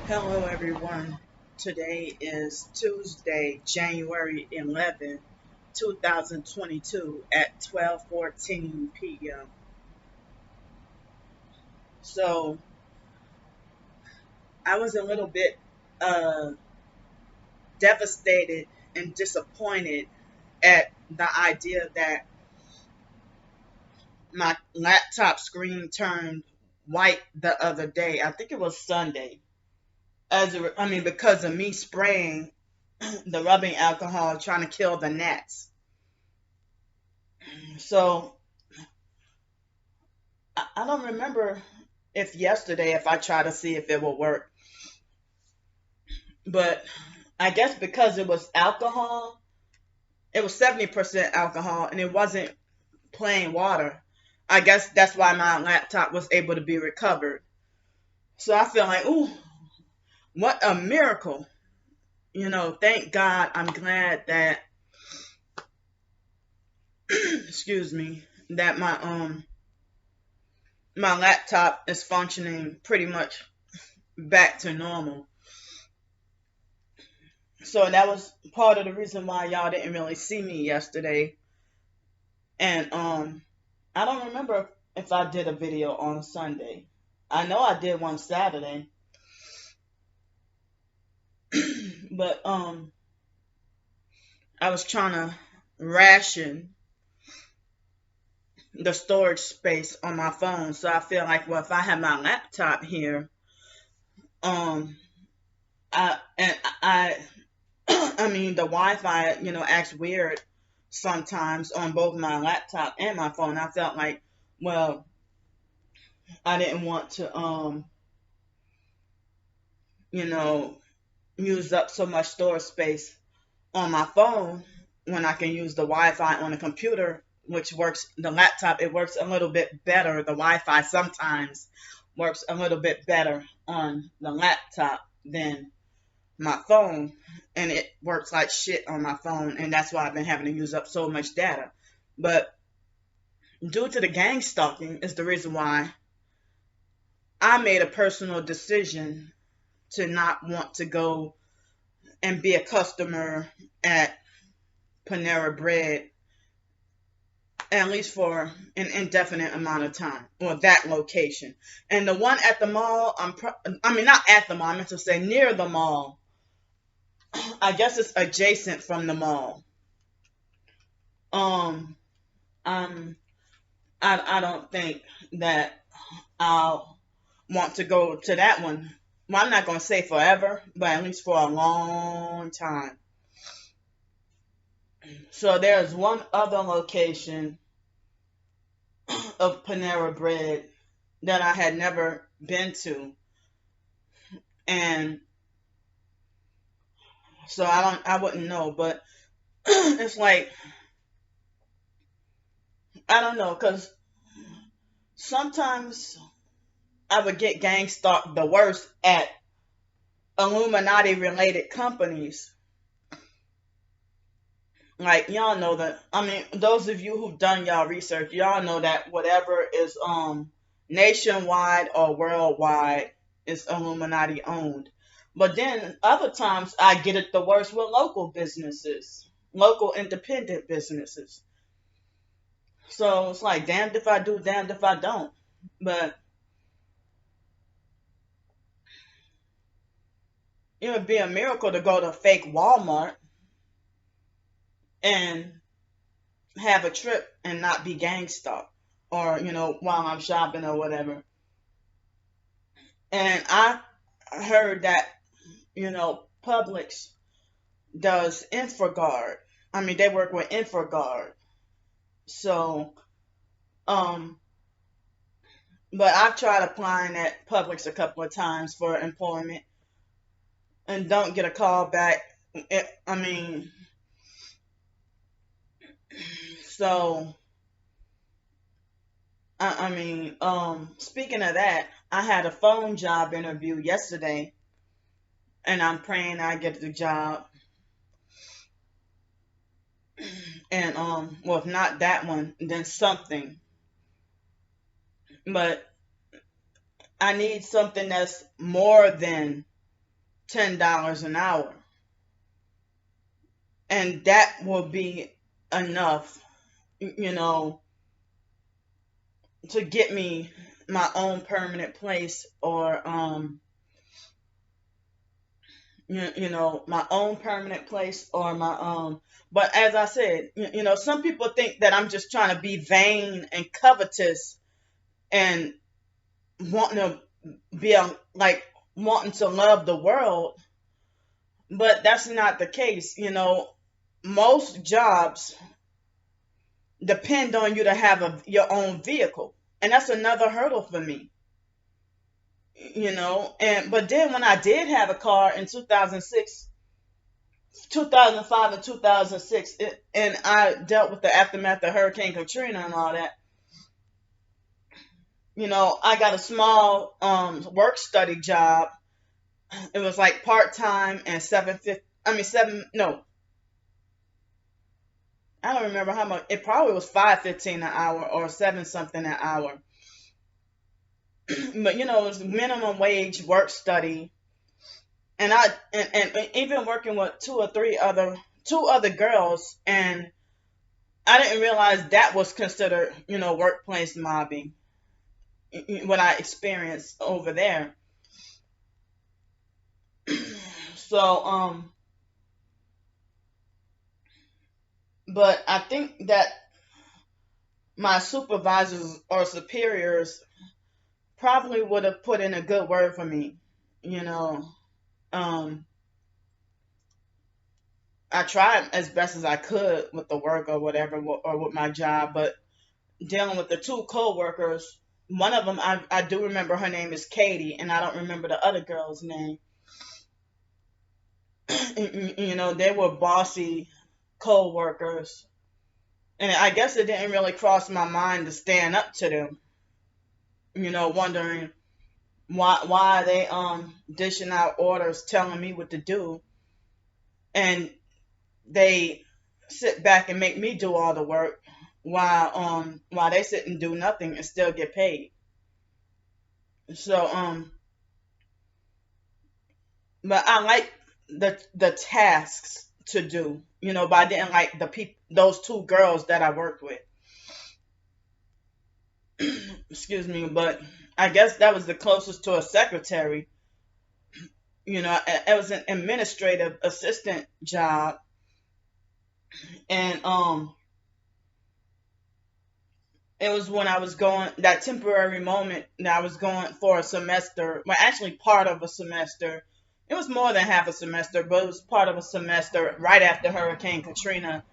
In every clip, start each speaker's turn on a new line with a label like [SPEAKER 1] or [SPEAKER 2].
[SPEAKER 1] Hello, everyone. Today is Tuesday, January 11th, 2022 at 12:14 p.m. So I was a little bit uh, devastated and disappointed at the idea that my laptop screen turned white the other day. I think it was Sunday. Because of me spraying the rubbing alcohol trying to kill the gnats. So I don't remember if yesterday if I try to see if it will work. But I guess because it was alcohol, it was 70% alcohol and it wasn't plain water. I guess that's why my laptop was able to be recovered. So I feel like, ooh, what a miracle. Thank God. I'm glad that excuse me, that my laptop is functioning pretty much back to normal. So that was part of the reason why y'all didn't really see me yesterday. And I don't remember if I did a video on Sunday. I know I did one Saturday. But I was trying to ration the storage space on my phone. So I feel like, well, if I have my laptop here, um I I mean the Wi-Fi, acts weird sometimes on both my laptop and my phone. I felt like, well, I didn't want to you know, use up so much storage space on my phone when I can use the Wi-Fi on the computer, which works the laptop. It works a little bit better. The Wi-Fi sometimes works a little bit better on the laptop than my phone, and it works like shit on my phone, and that's why I've been having to use up so much data. But due to the gang stalking is the reason why I made a personal decision to not want to go and be a customer at Panera Bread, at least for an indefinite amount of time, or that location. And the one at the mall, I mean, not at the mall, I meant to say near the mall. I guess it's adjacent from the mall. Um, um, I don't think that I'll want to go to that one. Well, I'm not going to say forever, but at least for a long time. So there's one other location of Panera Bread that I had never been to, and so I wouldn't know. But it's like I don't know, cause sometimes I would get gang stalked the worst at Illuminati related companies. Like y'all know that. I mean, those of you who've done y'all research, y'all know that whatever is nationwide or worldwide is Illuminati owned. But then other times I get it the worst with local businesses, local independent businesses. So it's like damned if I do, damned if I don't. But it would be a miracle to go to fake Walmart and have a trip and not be gang stalked, or while I'm shopping or whatever. And I heard that Publix does InfraGard. I mean, they work with InfraGard. So, um, but I've tried applying at Publix a couple of times for employment and don't get a call back. I mean, so speaking of that, I had a phone job interview yesterday, and I'm praying I get the job. And well, if not that one, then something. But I need something that's more than $10 an hour, and that will be enough, you know, to get me my own permanent place, or my own permanent place, or my but as I said, some people think that I'm just trying to be vain and covetous and wanting to be like wanting to love the world, but that's not the case. Most jobs depend on you to have your own vehicle, and that's another hurdle for me. And but then when I did have a car in 2006, 2005 and 2006, and I dealt with the aftermath of Hurricane Katrina and all that. I got a small work study job. It was like part time and 750. I mean seven. No, I don't remember how much. It probably was 5.15 an hour or 7 something an hour. But it was minimum wage work study, and and even working with two other girls, and I didn't realize that was considered workplace mobbing. What I experienced over there. So but I think that my supervisors or superiors probably would have put in a good word for me. You know, um, I tried as best as I could with the work or whatever, or with my job, but dealing with the two co-workers, one of them I do remember her name is Katie, and I don't remember the other girl's name. They were bossy co-workers, and I guess it didn't really cross my mind to stand up to them. Wondering why they dishing out orders telling me what to do, and they sit back and make me do all the work, while they sit and do nothing and still get paid. So but I like the tasks to do, but I didn't like those two girls that I worked with. Excuse me, but I guess that was the closest to a secretary. It was an administrative assistant job, and it was when I was going that temporary moment that I was going for a semester. Well, actually, part of a semester. It was more than half a semester, but it was part of a semester right after Hurricane Katrina,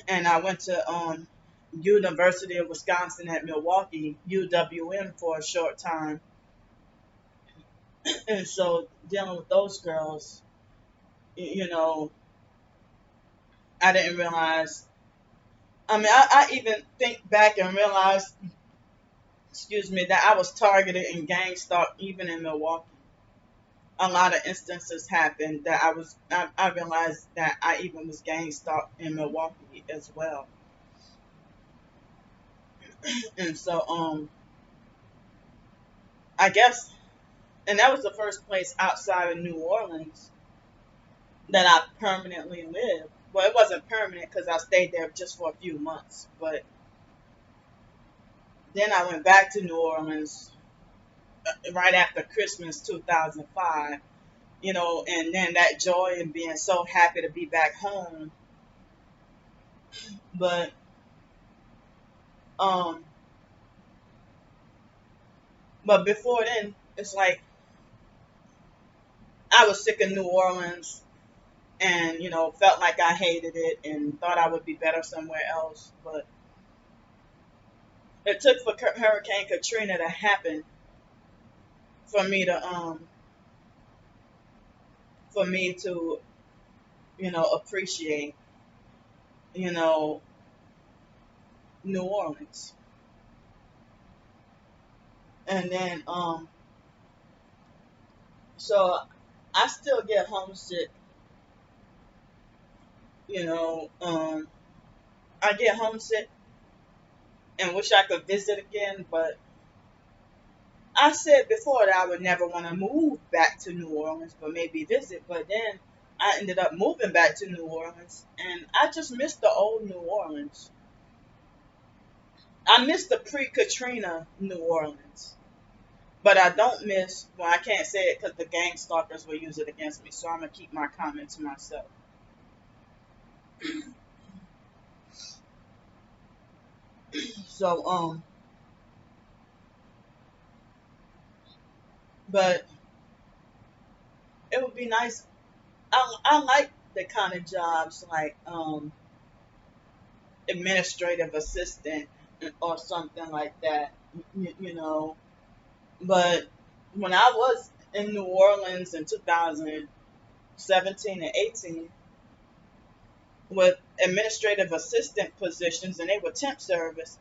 [SPEAKER 1] and I went to University of Wisconsin at Milwaukee, UWM, for a short time. And so dealing with those girls, you know, I didn't realize. I mean, I even think back and realize, excuse me, that I was targeted and gang stalked even in Milwaukee. A lot of instances happened that I realized that I even was gang stalked in Milwaukee as well. And so I guess, and that was the first place outside of New Orleans that I permanently lived. Well, it wasn't permanent because I stayed there just for a few months, but then I went back to New Orleans right after Christmas 2005. And then that joy and being so happy to be back home. But um, but before then, it's like I was sick of New Orleans, and felt like I hated it and thought I would be better somewhere else. But it took for Hurricane Katrina to happen for me to appreciate you know New Orleans. And then so I still get homesick. you know um I get homesick and wish I could visit again, but I said before that I would never want to move back to New Orleans, but maybe visit. But then I ended up moving back to New Orleans, and I just miss the old New Orleans. I miss the pre-Katrina New Orleans, but I don't miss. Well, I can't say it because the gang stalkers will use it against me, so I'm gonna keep my comment to myself. So but it would be nice. I like the kind of jobs like administrative assistant or something like that. You know, but when I was in New Orleans in 2017 and 18 with administrative assistant positions, and they were temp service,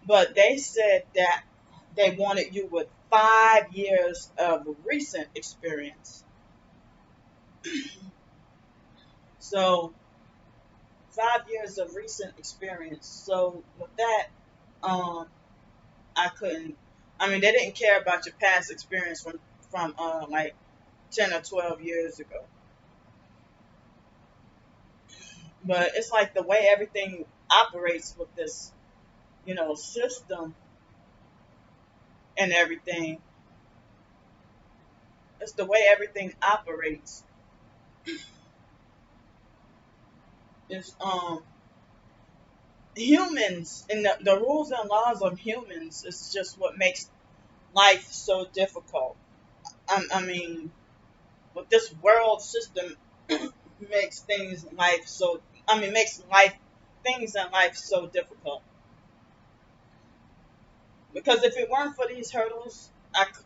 [SPEAKER 1] but they said that they wanted you with 5 years of recent experience. So 5 years of recent experience. So with that, um, I couldn't. I mean, they didn't care about your past experience from like 10 or 12 years ago. But it's like the way everything operates with this, system and everything. It's the way everything operates. It's humans and the rules and laws of humans is just what makes life so difficult. I mean, with this world system makes things life so. I mean, makes life things in life so difficult. Because if it weren't for these hurdles,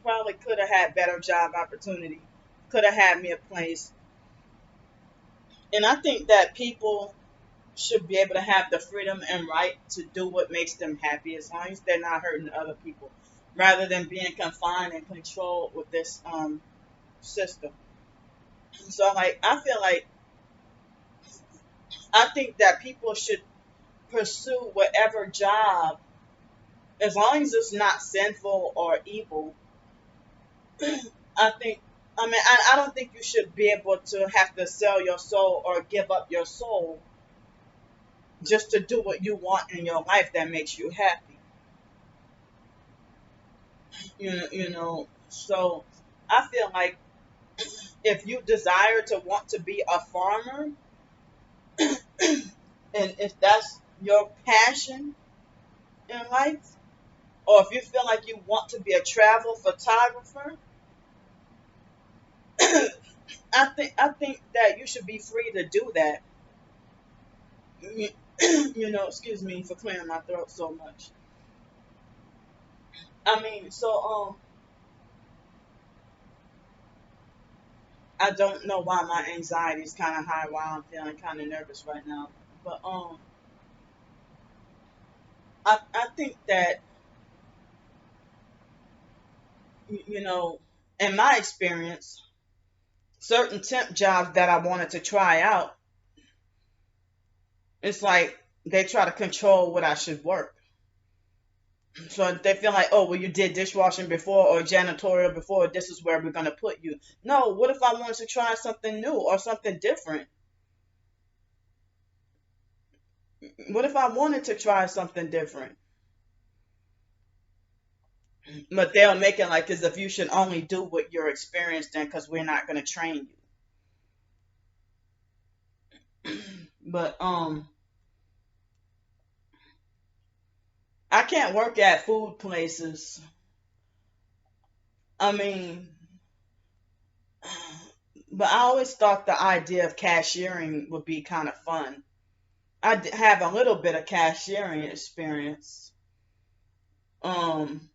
[SPEAKER 1] probably could have had better job opportunity, could have had me a place. And I think that people should be able to have the freedom and right to do what makes them happy as long as they're not hurting other people, rather than being confined and controlled with this system. So like I feel like I think that people should pursue whatever job as long as it's not sinful or evil. I think, I mean, I don't think you should be able to have to sell your soul or give up your soul just to do what you want in your life that makes you happy. So I feel like if you desire to want to be a farmer, and if that's your passion in life, or if you feel like you want to be a travel photographer, I think that you should be free to do that. You, excuse me for clearing my throat so much. I mean, so I don't know why my anxiety is kind of high, why I'm feeling kind of nervous right now. But I think that you know, in my experience, certain temp jobs that I wanted to try out, it's like they try to control what I should work. So they feel like, oh, well, you did dishwashing before or janitorial before. This is where we're gonna put you. No, what if I wanted to try something new or something different? What if I wanted to try something different? But they'll make it like as if you should only do what you're experienced in because we're not gonna train you. But I can't work at food places. I mean, but I always thought the idea of cashiering would be kind of fun. Have a little bit of cashiering experience. Um,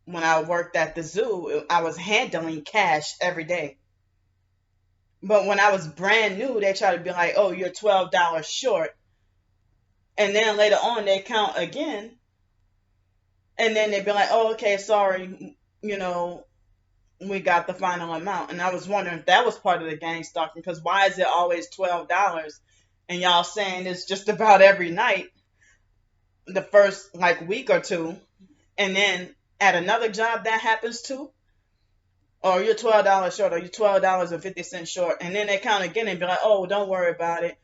[SPEAKER 1] when I worked at the zoo, I was handling cash every day. But when I was brand new, they try to be like, "Oh, you're $12 short," and then later on they count again, and then they'd be like, "Oh, okay, sorry, we got the final amount." And I was wondering if that was part of the gang stalking, because why is it always $12? And y'all saying it's just about every night, the first like week or two, and then at another job that happens too, or you're $12 short, or you're $12.50 short, and then they count again and be like, oh, don't worry about it,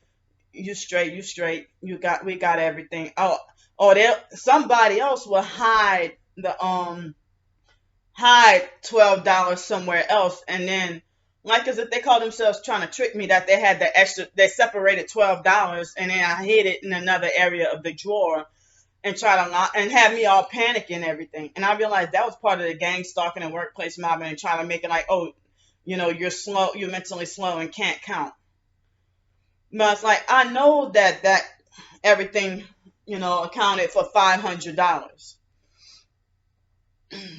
[SPEAKER 1] you straight, we got everything. Oh, or they somebody else will hide $12 somewhere else, and then like as if they call themselves trying to trick me that they had the extra, they separated $12 and then I hid it in another area of the drawer and try to lie and have me all panic and everything. And I realized that was part of the gang stalking and workplace mobbing and trying to make it like, oh, you're slow, you're mentally slow and can't count. But it's like I know that everything, accounted for $500.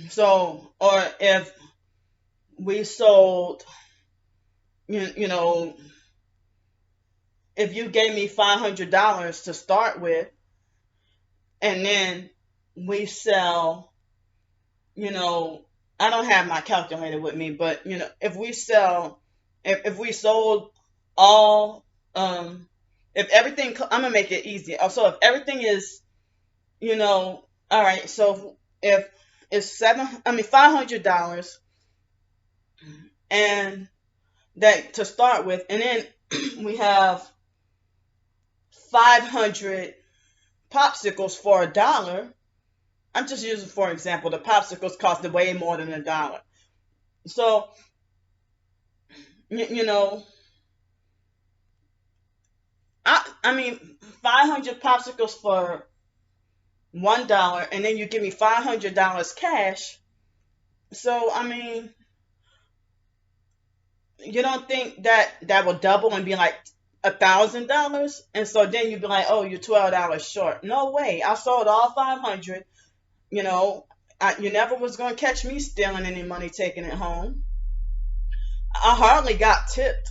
[SPEAKER 1] So, or if we sold, you know, if you gave me $500 to start with, and then we sell, you know, I don't have my calculator with me, but if we sell, if we sold all, if everything, I'm gonna make it easy. Also, if everything is, all right. So if it's $500, and that to start with, and then we have 500 popsicles for $1. I'm just using for example. The popsicles cost way more than $1. So you, you know, I mean 500 popsicles for $1, and then you give me $500 cash. So I mean, you don't think that will double and be like $1,000? And so then you'd be like, oh, you're $12 short. No way. I sold all 500. You know, you never was gonna catch me stealing any money, taking it home. I hardly got tipped.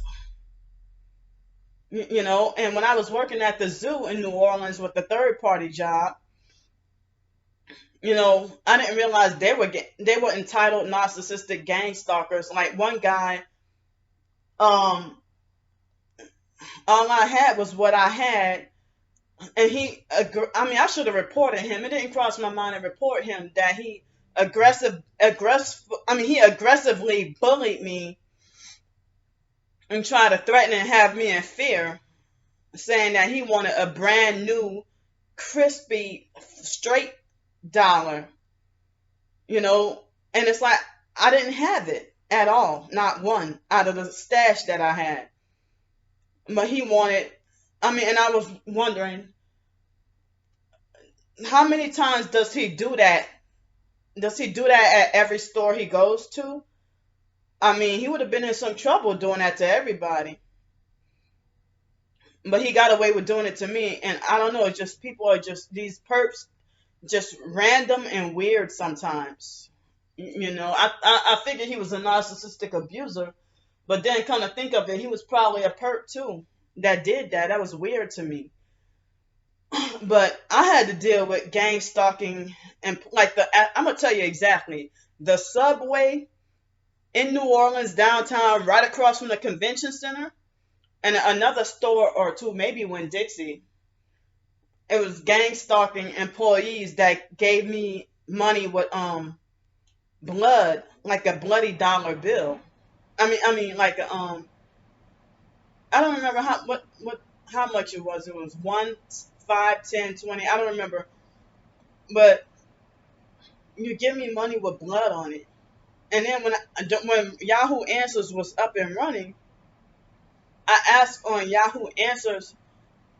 [SPEAKER 1] And when I was working at the zoo in New Orleans with the third party job, I didn't realize they were entitled narcissistic gang stalkers. Like one guy, um, all I had was what I had, and I mean, I should have reported him. It didn't cross my mind to report him that he he aggressively bullied me and tried to threaten and have me in fear, saying that he wanted a brand new, crispy, straight dollar, you know, and it's like I didn't have it at all, not one out of the stash that I had. But he wanted, I mean, and I was wondering how many times does he do that? Does he do that at every store he goes to? I mean, he would have been in some trouble doing that to everybody. But he got away with doing it to me, and I don't know. It's just people are just these perps, just random and weird sometimes. I figured he was a narcissistic abuser, but then come to think of it, he was probably a perp too that did that. That was weird to me. But I had to deal with gang stalking and like I'm gonna tell you exactly the subway in New Orleans downtown, right across from the convention center, and another store or two, maybe Winn-Dixie. It was gang stalking employees that gave me money with blood, like a bloody dollar bill. I mean like I don't remember how much it was. It was one, 5, 10, 20. I don't remember, but you give me money with blood on it. And then when Yahoo Answers was up and running, I asked on Yahoo Answers,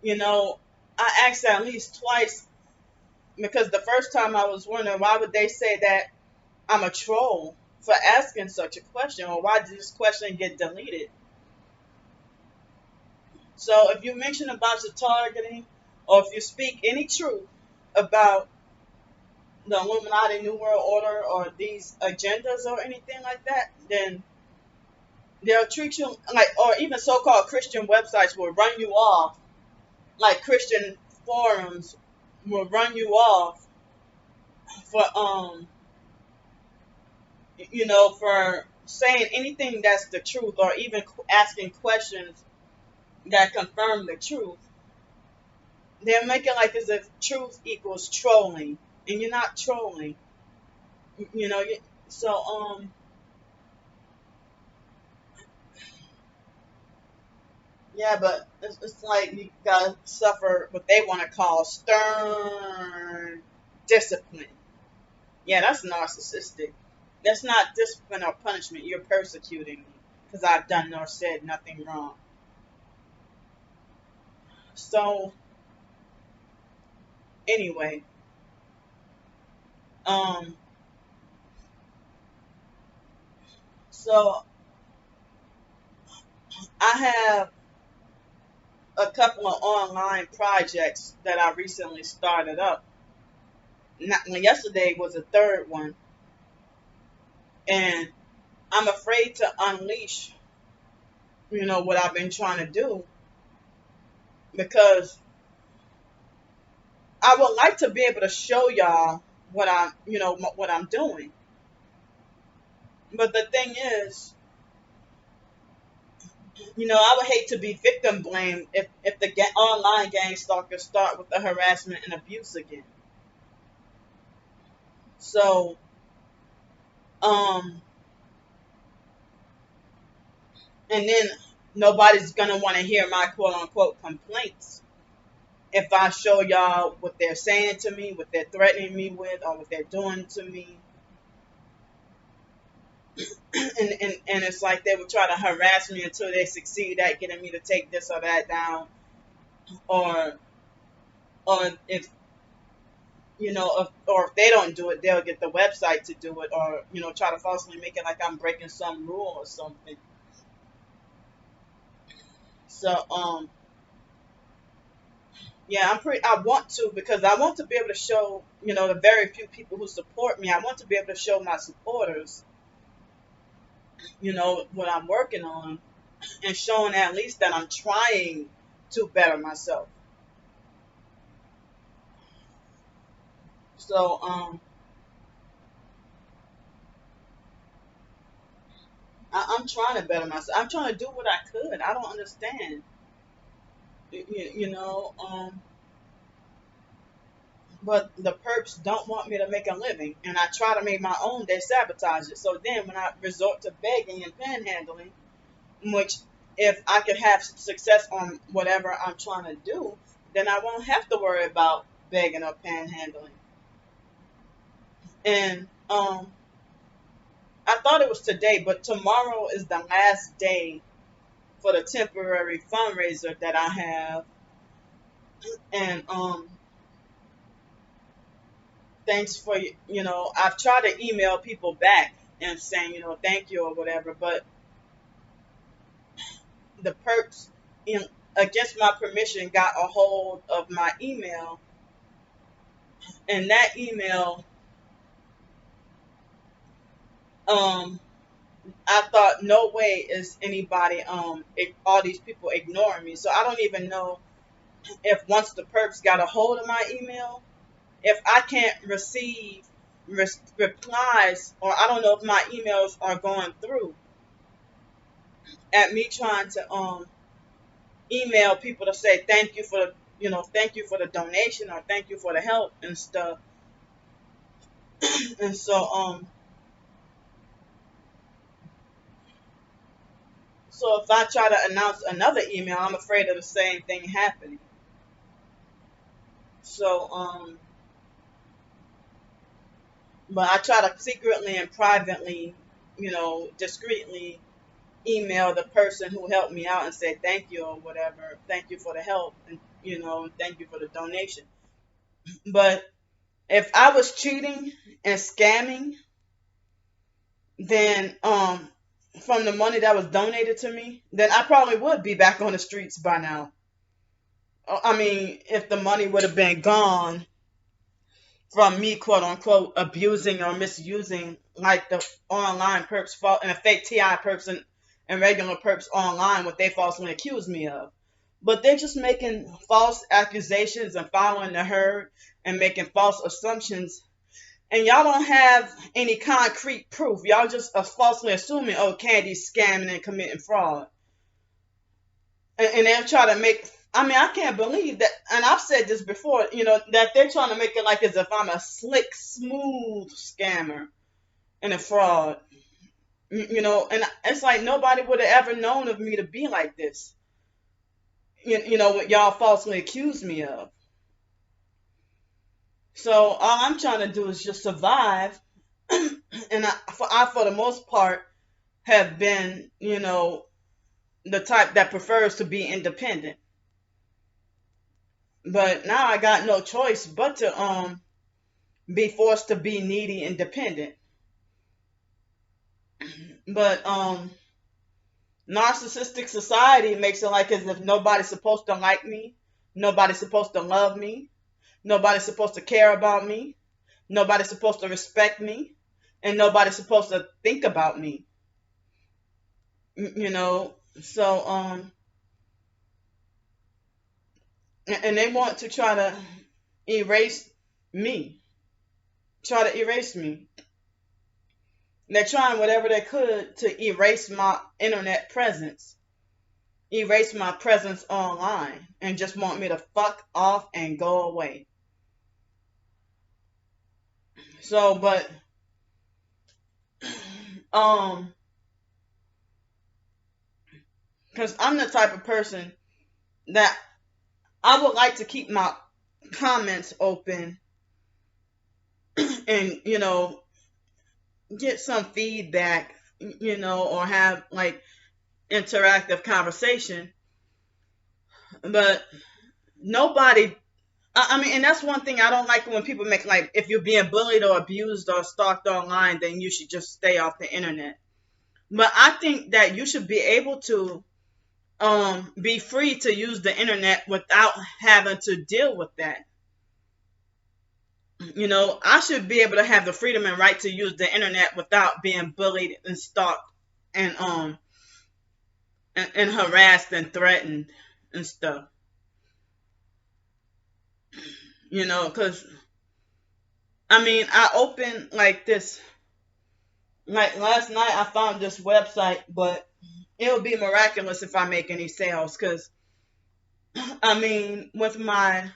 [SPEAKER 1] you know, I asked at least twice because the first time I was wondering why would they say that I'm a troll for asking such a question, or why did this question get deleted? So if you mention about your targeting, or if you speak any truth about the Illuminati New World Order or these agendas or anything like that, then they'll treat you like, or even so-called Christian websites will run you off, like Christian forums will run you off for for saying anything that's the truth, or even asking questions that confirm the truth. They're making like as if truth equals trolling, and you're not trolling. you know. So yeah, but it's like you gotta suffer what they want to call stern discipline. Yeah, that's narcissistic. That's not discipline or punishment. You're persecuting me because I've done nor said nothing wrong. So anyway, um, so I have a couple of online projects that I recently started up. Not, yesterday was the third one, and I'm afraid to unleash, what I've been trying to do because I would like to be able to show y'all what I'm doing. But the thing is, I would hate to be victim blamed if the online gang stalkers start with the harassment and abuse again. So, um, and then nobody's gonna want to hear my quote unquote complaints if I show y'all what they're saying to me, what they're threatening me with, or what they're doing to me. And it's like they would try to harass me until they succeed at getting me to take this or that down, or if or if they don't do it, they'll get the website to do it, or try to falsely make it like I'm breaking some rule or something. So yeah, I want to, because I want to be able to show the very few people who support me. I want to be able to show my supporters what I'm working on, and showing at least that I'm trying to better myself. So I'm trying to better myself. I'm trying to do what I could. I don't understand. But the perps don't want me to make a living, and I try to make my own. They sabotage it. So then, when I resort to begging and panhandling, which if I could have success on whatever I'm trying to do, then I won't have to worry about begging or panhandling. And I thought it was today, but tomorrow is the last day for the temporary fundraiser that I have. And thanks for I've tried to email people back and saying thank you or whatever, but the perps, against my permission, got a hold of my email, and that email, um I thought, no way is anybody, all these people ignoring me. So I don't even know if, once the perps got a hold of my email, if I can't receive replies, or I don't know if my emails are going through at me trying to email people to say thank you for thank you for the donation, or thank you for the help and stuff. And so if I try to announce another email, I'm afraid of the same thing happening. So but I try to secretly and privately, discreetly email the person who helped me out and say thank you or whatever, thank you for the help, and thank you for the donation. But if I was cheating and scamming, then from the money that was donated to me, then I probably would be back on the streets by now. I mean, if the money would have been gone from me, quote unquote, abusing or misusing, like the online perps and the fake TI perps, and regular perps online, what they falsely accuse me of. But they're just making false accusations and following the herd and making false assumptions. And y'all don't have any concrete proof. Y'all just are falsely assuming, oh, Candy's scamming and committing fraud. And they're trying to make, I mean, I can't believe that, and I've said this before, that they're trying to make it like as if I'm a slick, smooth scammer. and a fraud. And it's like nobody would have ever known of me to be like this. What y'all falsely accused me of. So all I'm trying to do is just survive, and for the most part, have been, the type that prefers to be independent. But now I got no choice but to be forced to be needy and dependent. But narcissistic society makes it like as if nobody's supposed to like me, nobody's supposed to love me, nobody's supposed to care about me, nobody's supposed to respect me, and nobody's supposed to think about me. So and they want to try to erase me, try to erase me. They're trying whatever they could to erase my internet presence, erase my presence online, and just want me to fuck off and go away. So, but because I'm the type of person that I would like to keep my comments open and, get some feedback, or have like interactive conversation. But nobody, I mean, and that's one thing I don't like when people make like, if you're being bullied or abused or stalked online, then you should just stay off the internet. But I think that you should be able to be free to use the internet without having to deal with that. I should be able to have the freedom and right to use the internet without being bullied and stalked and and harassed and threatened and stuff. Because I mean, I opened like this, like last night I found this website, but it would be miraculous if I make any sales. Because I mean, with my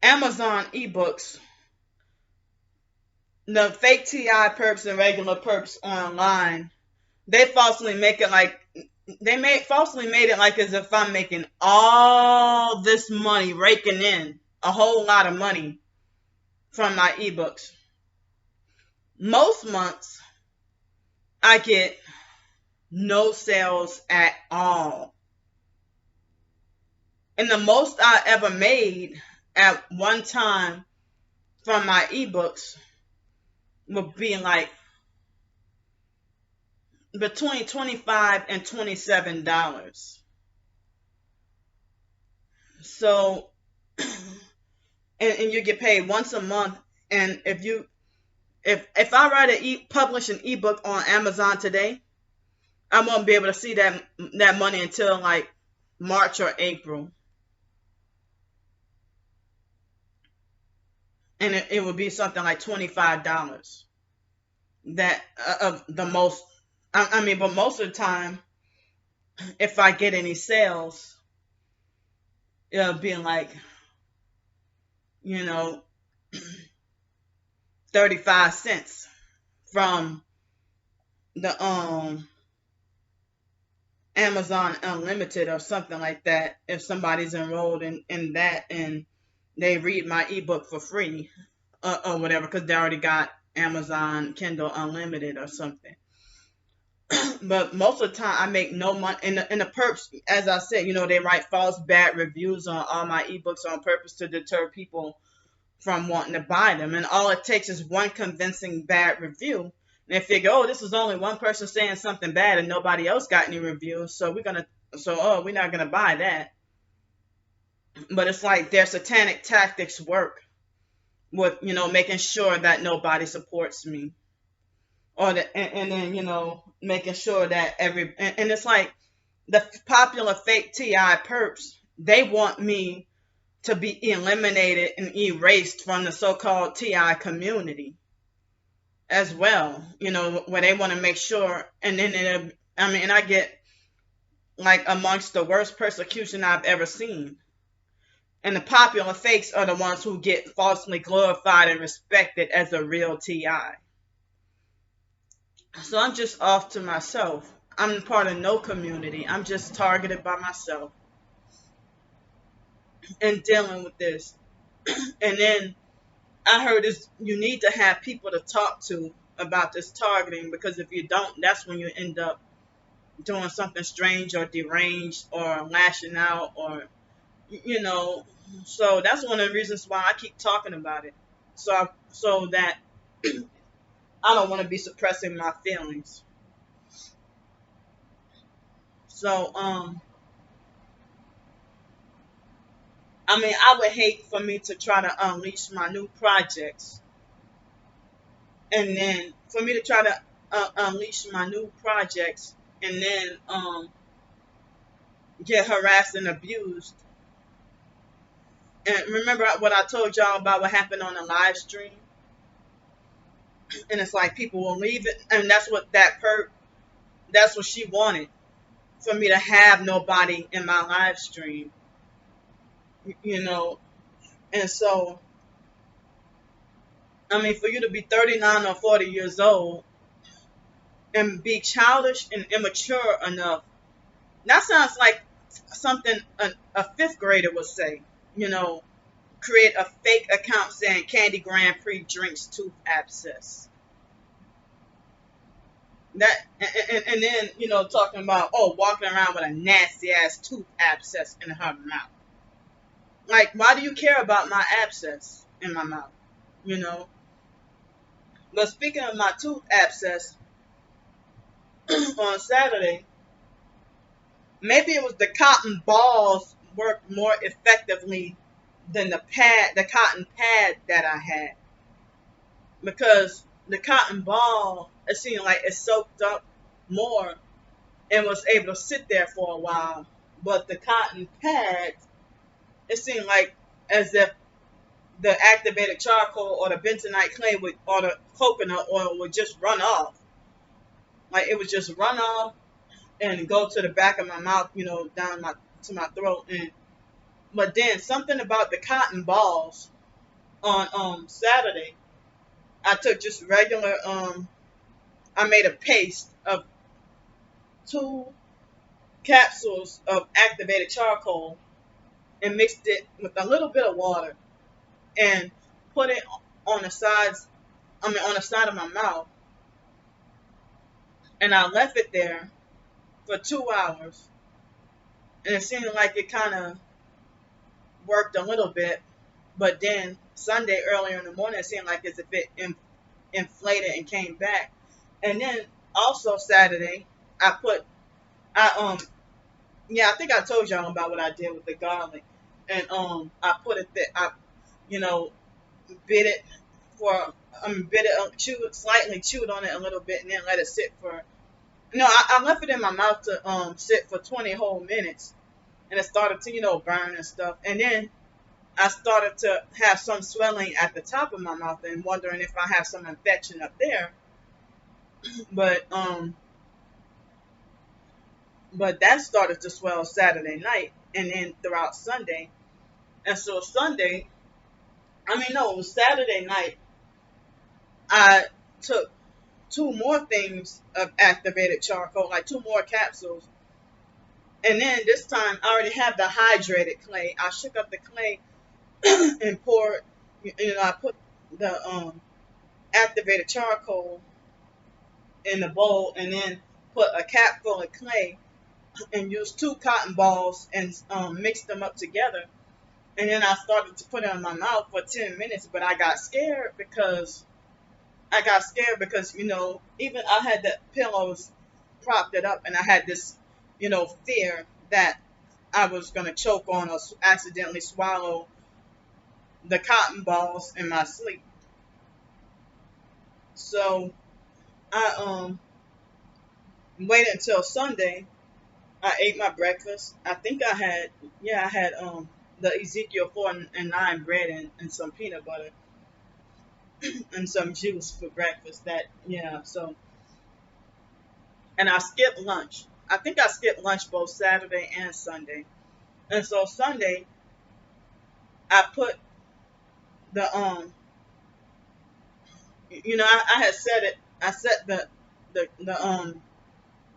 [SPEAKER 1] Amazon ebooks, the fake TI perps and regular perps online, they falsely make it like falsely made it like as if I'm making all this money, raking in a whole lot of money from my ebooks. Most months I get no sales at all. And the most I ever made at one time from my ebooks would be like between $25 and $27. So and you get paid once a month. And if I publish an ebook on Amazon today, I won't be able to see that money until like March or April. And it would be something like $25. That of the most. I mean, but most of the time, if I get any sales, it'll be like, 35 cents from the Amazon Unlimited or something like that. If somebody's enrolled in that and they read my ebook for free or whatever, because they already got Amazon Kindle Unlimited or something. But most of the time I make no money. And the perps, as I said, they write false bad reviews on all my ebooks on purpose to deter people from wanting to buy them. And all it takes is one convincing bad review. And they figure, oh, this is only one person saying something bad and nobody else got any reviews. So we're not gonna buy that. But it's like their satanic tactics work with, making sure that nobody supports me. And then making sure that and it's like the popular fake TI perps, they want me to be eliminated and erased from the so-called TI community as well, where they want to make sure. And then I get like amongst the worst persecution I've ever seen. And the popular fakes are the ones who get falsely glorified and respected as a real TI. So I'm just off to myself. I'm part of no community. I'm just targeted by myself and dealing with this. And then I heard this, you need to have people to talk to about this targeting, because if you don't, that's when you end up doing something strange or deranged or lashing out or you know. So that's one of the reasons why I keep talking about it. So that I don't want to be suppressing my feelings. So I mean, I would hate for me to try to unleash my new projects, and then for me to try to unleash my new projects, and then get harassed and abused. And remember what I told y'all about what happened on the live stream? And it's like people will leave it, and that's what she wanted, for me to have nobody in my live stream, you know. And so, I mean, for you to be 39 or 40 years old and be childish and immature enough, that sounds like something a fifth grader would say, you know, create a fake account saying Candy Grand Prix drinks tooth abscess. That and then talking about, oh, walking around with a nasty ass tooth abscess in her mouth. Like, why do you care about my abscess in my mouth? You know. But speaking of my tooth abscess, on Saturday, maybe it was the cotton balls worked more effectively than the cotton pad that I had, because the cotton ball, it seemed like it soaked up more and was able to sit there for a while. But the cotton pad, it seemed like as if the activated charcoal or the bentonite clay or the coconut oil would just run off. Like, it would just run off and go to the back of my mouth, down to my throat. And but then something about the cotton balls on Saturday, I took just regular I made a paste of 2 capsules of activated charcoal and mixed it with a little bit of water and put it on the sides, on the side of my mouth, and I left it there for 2 hours, and it seemed like it kind of worked a little bit. But then Sunday earlier in the morning, it seemed like as if it inflated and came back. And then also Saturday, I put I yeah, I think I told y'all about what I did with the garlic, and I put it there. I you know bit it for bit it chewed on it a little bit, and then let it sit for. No, I left it in my mouth to sit for 20 whole minutes, and it started to burn and stuff. And then I started to have some swelling at the top of my mouth and wondering if I have some infection up there. But that started to swell Saturday night and then throughout Sunday. And so Sunday, I mean, no, it was Saturday night. I took 2 more things of activated charcoal, like 2 more capsules. And then this time I already have the hydrated clay. I shook up the clay and poured, I put the activated charcoal in the bowl, and then put a cap full of clay and used 2 cotton balls and mixed them up together. And then I started to put it in my mouth for 10 minutes, but I got scared because even I had the pillows propped it up, and I had this fear that I was going to choke on or accidentally swallow the cotton balls in my sleep. So I waited until Sunday. I ate my breakfast. I think I had the Ezekiel 4 and 9 bread and some peanut butter and some juice for breakfast. And I skipped lunch. I think I skipped lunch both Saturday and Sunday. And so Sunday I put the I had set it. I set the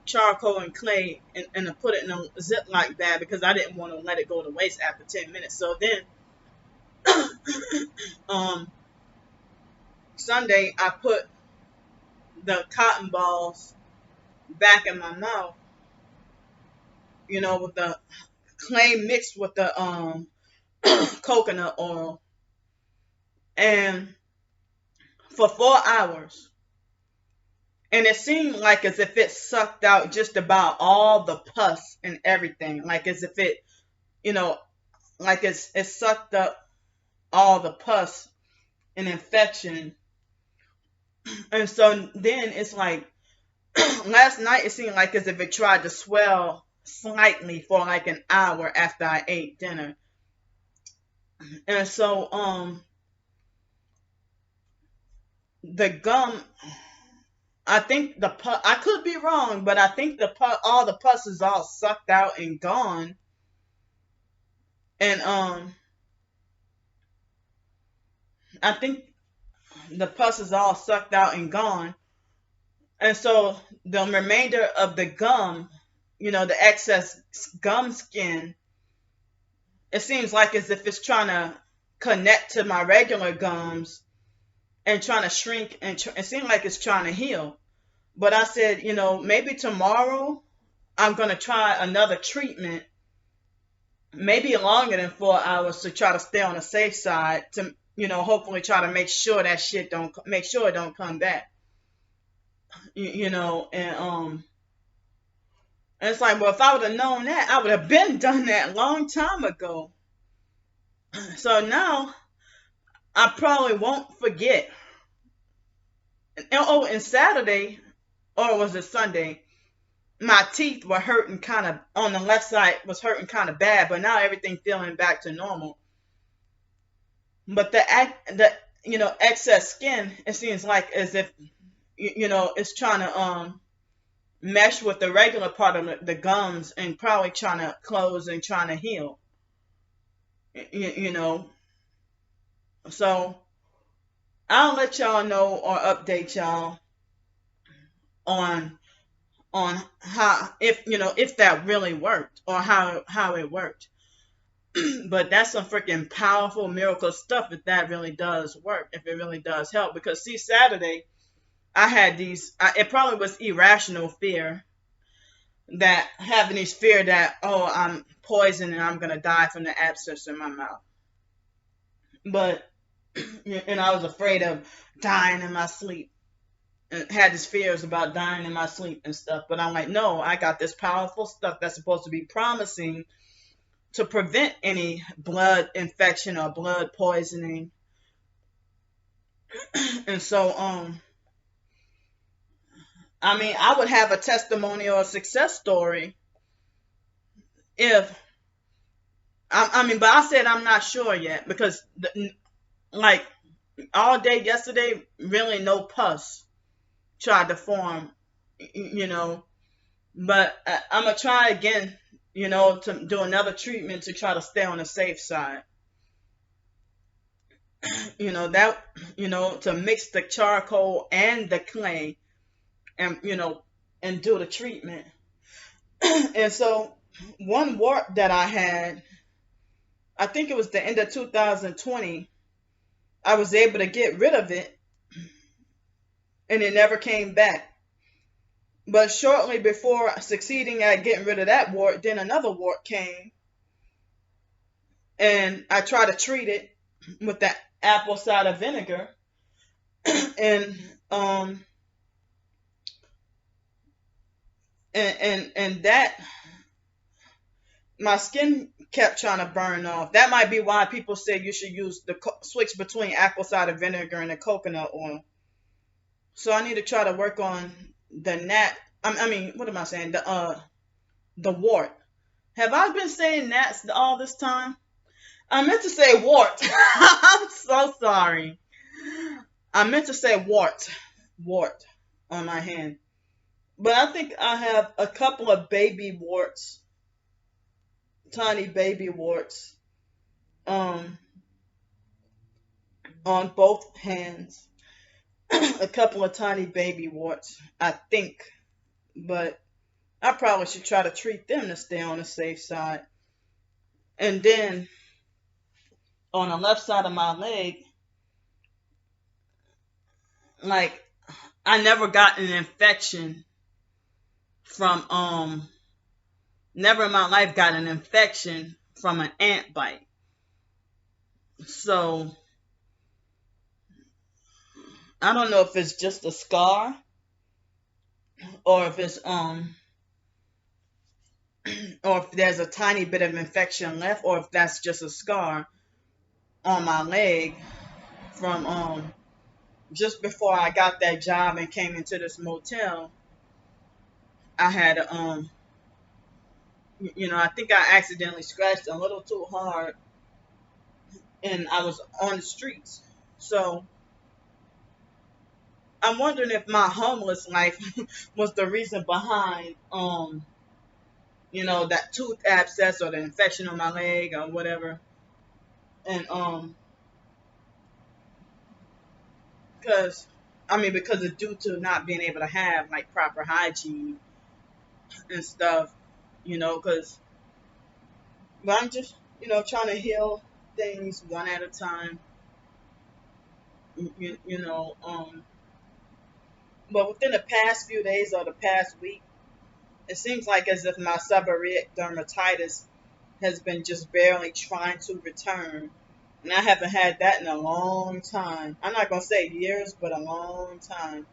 [SPEAKER 1] charcoal and clay and to put it in a Ziploc bag because I didn't want to let it go to waste after 10 minutes. So then um Sunday I put the cotton balls back in my mouth, with the clay mixed with the coconut oil, and for 4 hours. And it seemed like as if it sucked out just about all the pus and everything. Like as if it, you know, like it sucked up all the pus and infection. And so then it's like last night it seemed like as if it tried to swell slightly for like an hour after I ate dinner. And so the gum, I think the pus, I could be wrong, but I think the pus, all the pus is all sucked out and gone. And I think the pus is all sucked out and gone. And so the remainder of the gum, the excess gum skin, it seems like as if it's trying to connect to my regular gums and trying to shrink, and it seems like it's trying to heal. But I said, maybe tomorrow I'm going to try another treatment, maybe longer than 4 hours, to try to stay on the safe side, to, hopefully try to make sure that shit don't, make sure it don't come back. And it's like, well, if I would have known that, I would have been done that long time ago. So now I probably won't forget. And Saturday, or was it Sunday? My teeth were hurting kind of, on the left side was hurting kind of bad, but now everything feeling back to normal. But the excess skin, it seems like as if it's trying to mesh with the regular part of the gums and probably trying to close and trying to heal. You know, so I'll let y'all know or update y'all on how, if that really worked, or how it worked. But that's some freaking powerful miracle stuff if that really does work, if it really does help. Because see, Saturday I had it probably was irrational fear, that having these fear that, oh, I'm poisoned and I'm gonna die from the abscess in my mouth. But and I was afraid of dying in my sleep, and had these fears about dying in my sleep and stuff. But I'm like, no, I got this powerful stuff that's supposed to be promising to prevent any blood infection or blood poisoning. And so I mean, I would have a testimony or a success story if I mean, but I said I'm not sure yet because like all day yesterday, really no pus tried to form, you know. But I'm gonna try again, to do another treatment to try to stay on the safe side. That, to mix the charcoal and the clay, and and do the treatment. And so one wart that I had, I think it was the end of 2020, I was able to get rid of it and it never came back. But shortly before succeeding at getting rid of that wart, then another wart came, and I tried to treat it with that apple cider vinegar, and that, my skin kept trying to burn off. That might be why people say you should use the switch between apple cider vinegar and the coconut oil. So I need to try to work on the gnat. I mean, what am I saying? The wart. Have I been saying gnats all this time? I meant to say wart. I'm so sorry. I meant to say wart on my hand. But I think I have a couple of baby warts, tiny baby warts, um, on both hands. a couple of tiny baby warts, I think, but I probably should try to treat them to stay on the safe side. And then on the left side of my leg, like I never got an infection from never in my life got an infection from an ant bite. So I don't know if it's just a scar or if it's or if there's a tiny bit of infection left or if that's just a scar on my leg from just before I got that job and came into this motel. I had I think I accidentally scratched a little too hard and I was on the streets. So I'm wondering if my homeless life was the reason behind that tooth abscess or the infection on my leg or whatever. And because it's due to not being able to have like proper hygiene and stuff, because I'm just trying to heal things one at a time. You, you know, um, but within the past few days or the past week, it seems like as if my seborrheic dermatitis has been just barely trying to return. And I haven't had that in a long time. I'm not gonna say years, but a long time.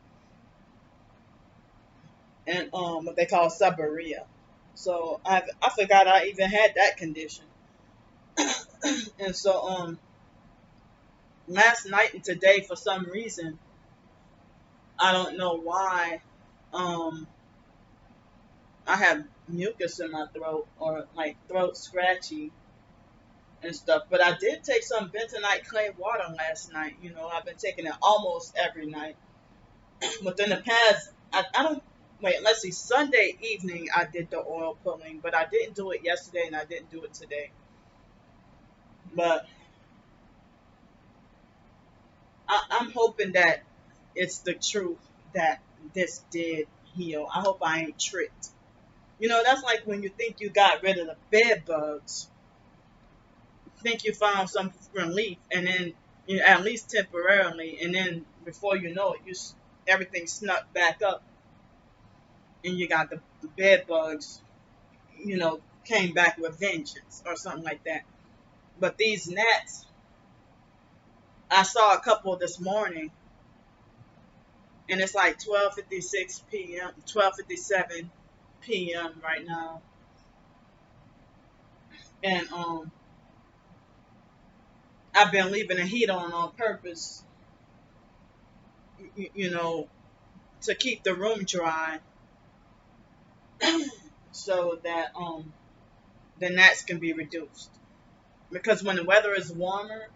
[SPEAKER 1] And what they call seborrhea. So I forgot I even had that condition. And so last night and today for some reason I don't know why um I have mucus in my throat or like throat scratchy and stuff. But I did take some bentonite clay water last night. I've been taking it almost every night. Within the past, I don't wait. Let's see. Sunday evening, I did the oil pulling, but I didn't do it yesterday, and I didn't do it today. But I'm hoping that it's the truth that this did heal. I hope I ain't tricked. That's like when you think you got rid of the bed bugs, think you found some relief, and then at least temporarily, and then before you know it, everything snuck back up, and you got the bed bugs, came back with vengeance or something like that. But these gnats, I saw a couple this morning, and it's like 12:56 p.m., 12:57 p.m. right now, and I've been leaving the heat on purpose, you know, to keep the room dry, so that the gnats can be reduced. Because when the weather is warmer,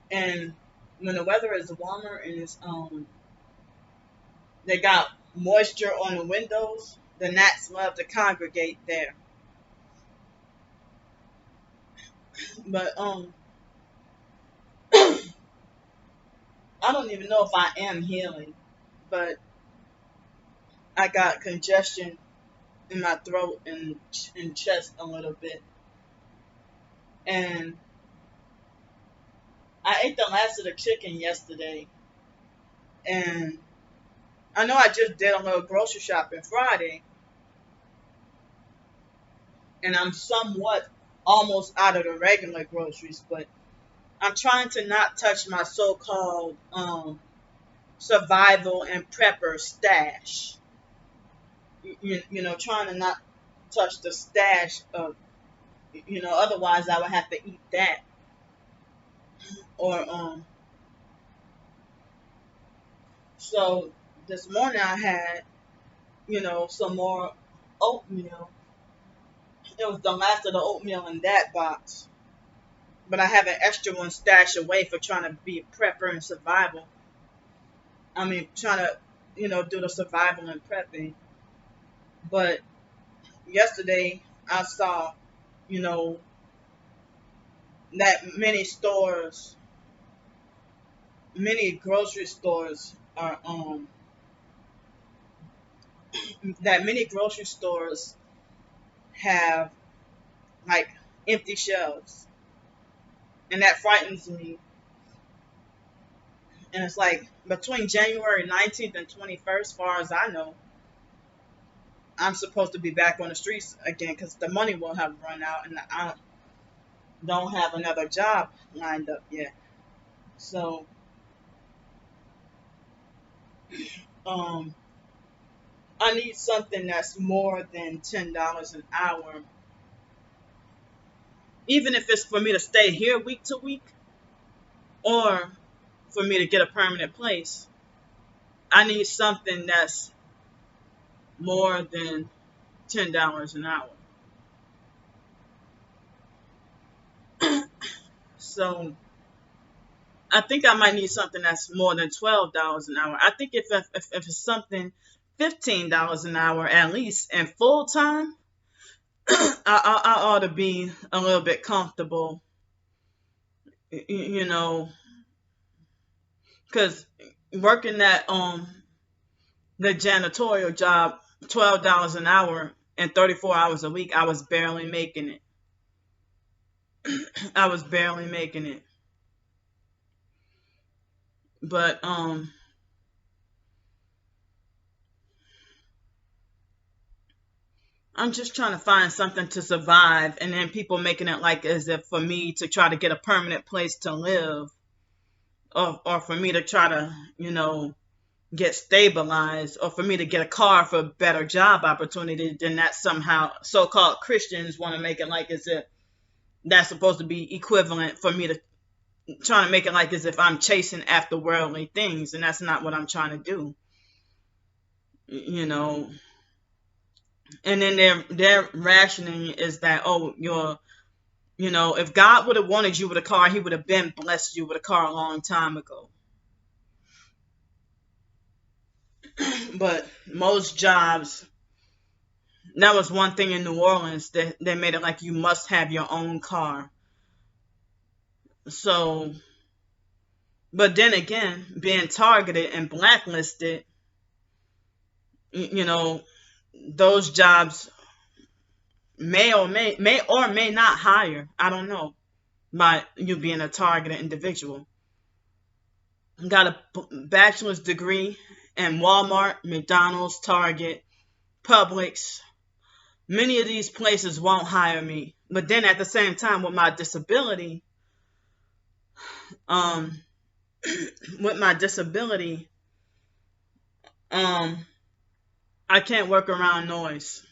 [SPEAKER 1] and when the weather is warmer and it's they got moisture on the windows, the gnats love to congregate there. But I don't even know if I am healing, but I got congestion in my throat and chest a little bit, and I ate the last of the chicken yesterday, and I know I just did a little grocery shopping Friday, and I'm somewhat almost out of the regular groceries, but I'm trying to not touch my so-called survival and prepper stash. Trying to not touch the stash of, otherwise I would have to eat that. Or so this morning I had, some more oatmeal. It was the last of the oatmeal in that box, but I have an extra one stashed away for trying to be a prepper and survival. I mean, trying to, do the survival and prepping. But yesterday I saw, you know, that many stores many grocery stores are that many grocery stores have like empty shelves, and that frightens me. And it's like between January 19th and 21st, as far as I know, I'm supposed to be back on the streets again because the money will have run out, and I don't have another job lined up yet. So, um, I need something that's more than $10 an hour, even if it's for me to stay here week to week or for me to get a permanent place. I need something that's more than $10 an hour. So I think I might need something that's more than $12 an hour. I think if it's something $15 an hour at least and full time, I ought to be a little bit comfortable, you know, because working that the janitorial job, $12 an hour and 34 hours a week, I was barely making it. I was barely making it. But I'm just trying to find something to survive, and then people making it like as if for me to try to get a permanent place to live, or for me to try to, get stabilized, or for me to get a car for a better job opportunity, then that somehow so-called Christians want to make it like as if that's supposed to be equivalent for me to trying to make it like as if I'm chasing after worldly things, and that's not what I'm trying to do, you know. And then their rationing is that, oh, if God would have wanted you with a car, He would have been blessed you with a car a long time ago. But most jobs, that was one thing in New Orleans, that they made it like you must have your own car. So, but then again, being targeted and blacklisted, you know, those jobs may not hire. I don't know. By you being a targeted individual. Got a bachelor's degree in Walmart, McDonald's, Target, Publix. Many of these places won't hire me. But then at the same time, with my disability, um, with my disability, um, I can't work around noise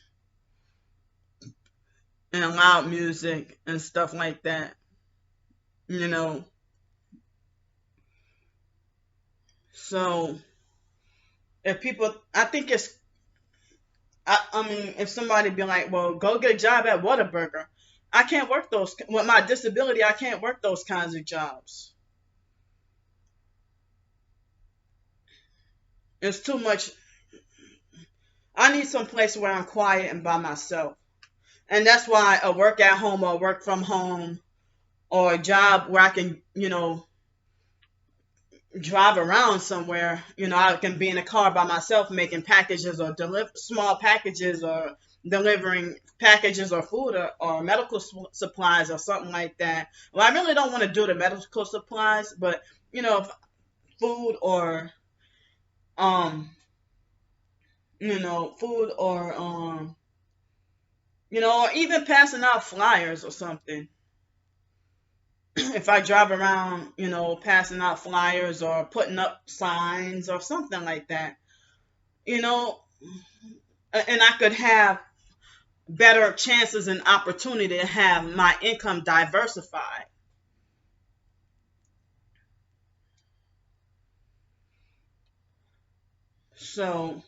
[SPEAKER 1] and loud music and stuff like that. You know, so if people, I think it's, I mean, if somebody be like, well, go get a job at Whataburger, I can't work those, with my disability, I can't work those kinds of jobs. It's too much. I need some place where I'm quiet and by myself. And that's why a work at home or work from home or a job where I can, drive around somewhere. I can be in a car by myself making packages or deliver small packages or delivering packages or food or medical supplies or something like that. Well, I really don't want to do the medical supplies, but food or um, food or or even passing out flyers or something. If I drive around, passing out flyers or putting up signs or something like that, you know, and I could have better chances and opportunity to have my income diversified. So,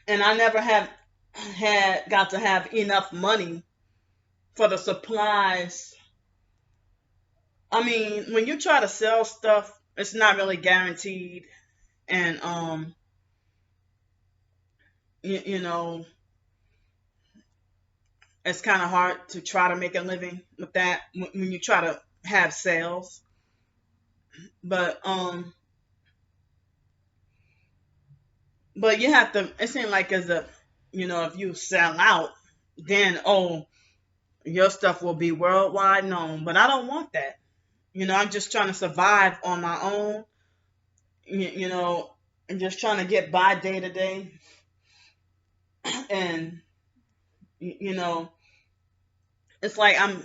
[SPEAKER 1] and I never have had got to have enough money for the supplies. I mean, when you try to sell stuff, it's not really guaranteed, and you know, it's kind of hard to try to make a living with that when you try to have sales. But but you have to. It seems like as a, if you sell out, then your stuff will be worldwide known. But I don't want that. I'm just trying to survive on my own. You know, and just trying to get by day to day, and you know, it's like I'm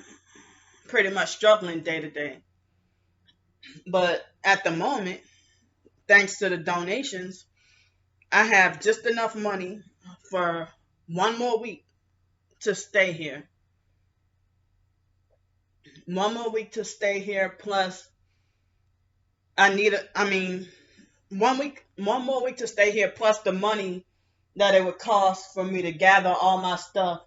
[SPEAKER 1] pretty much struggling day to day. But at the moment, thanks to the donations, I have just enough money for one more week to stay here. One more week to stay here. Plus, I mean, one more week to stay here. Plus the money that it would cost for me to gather all my stuff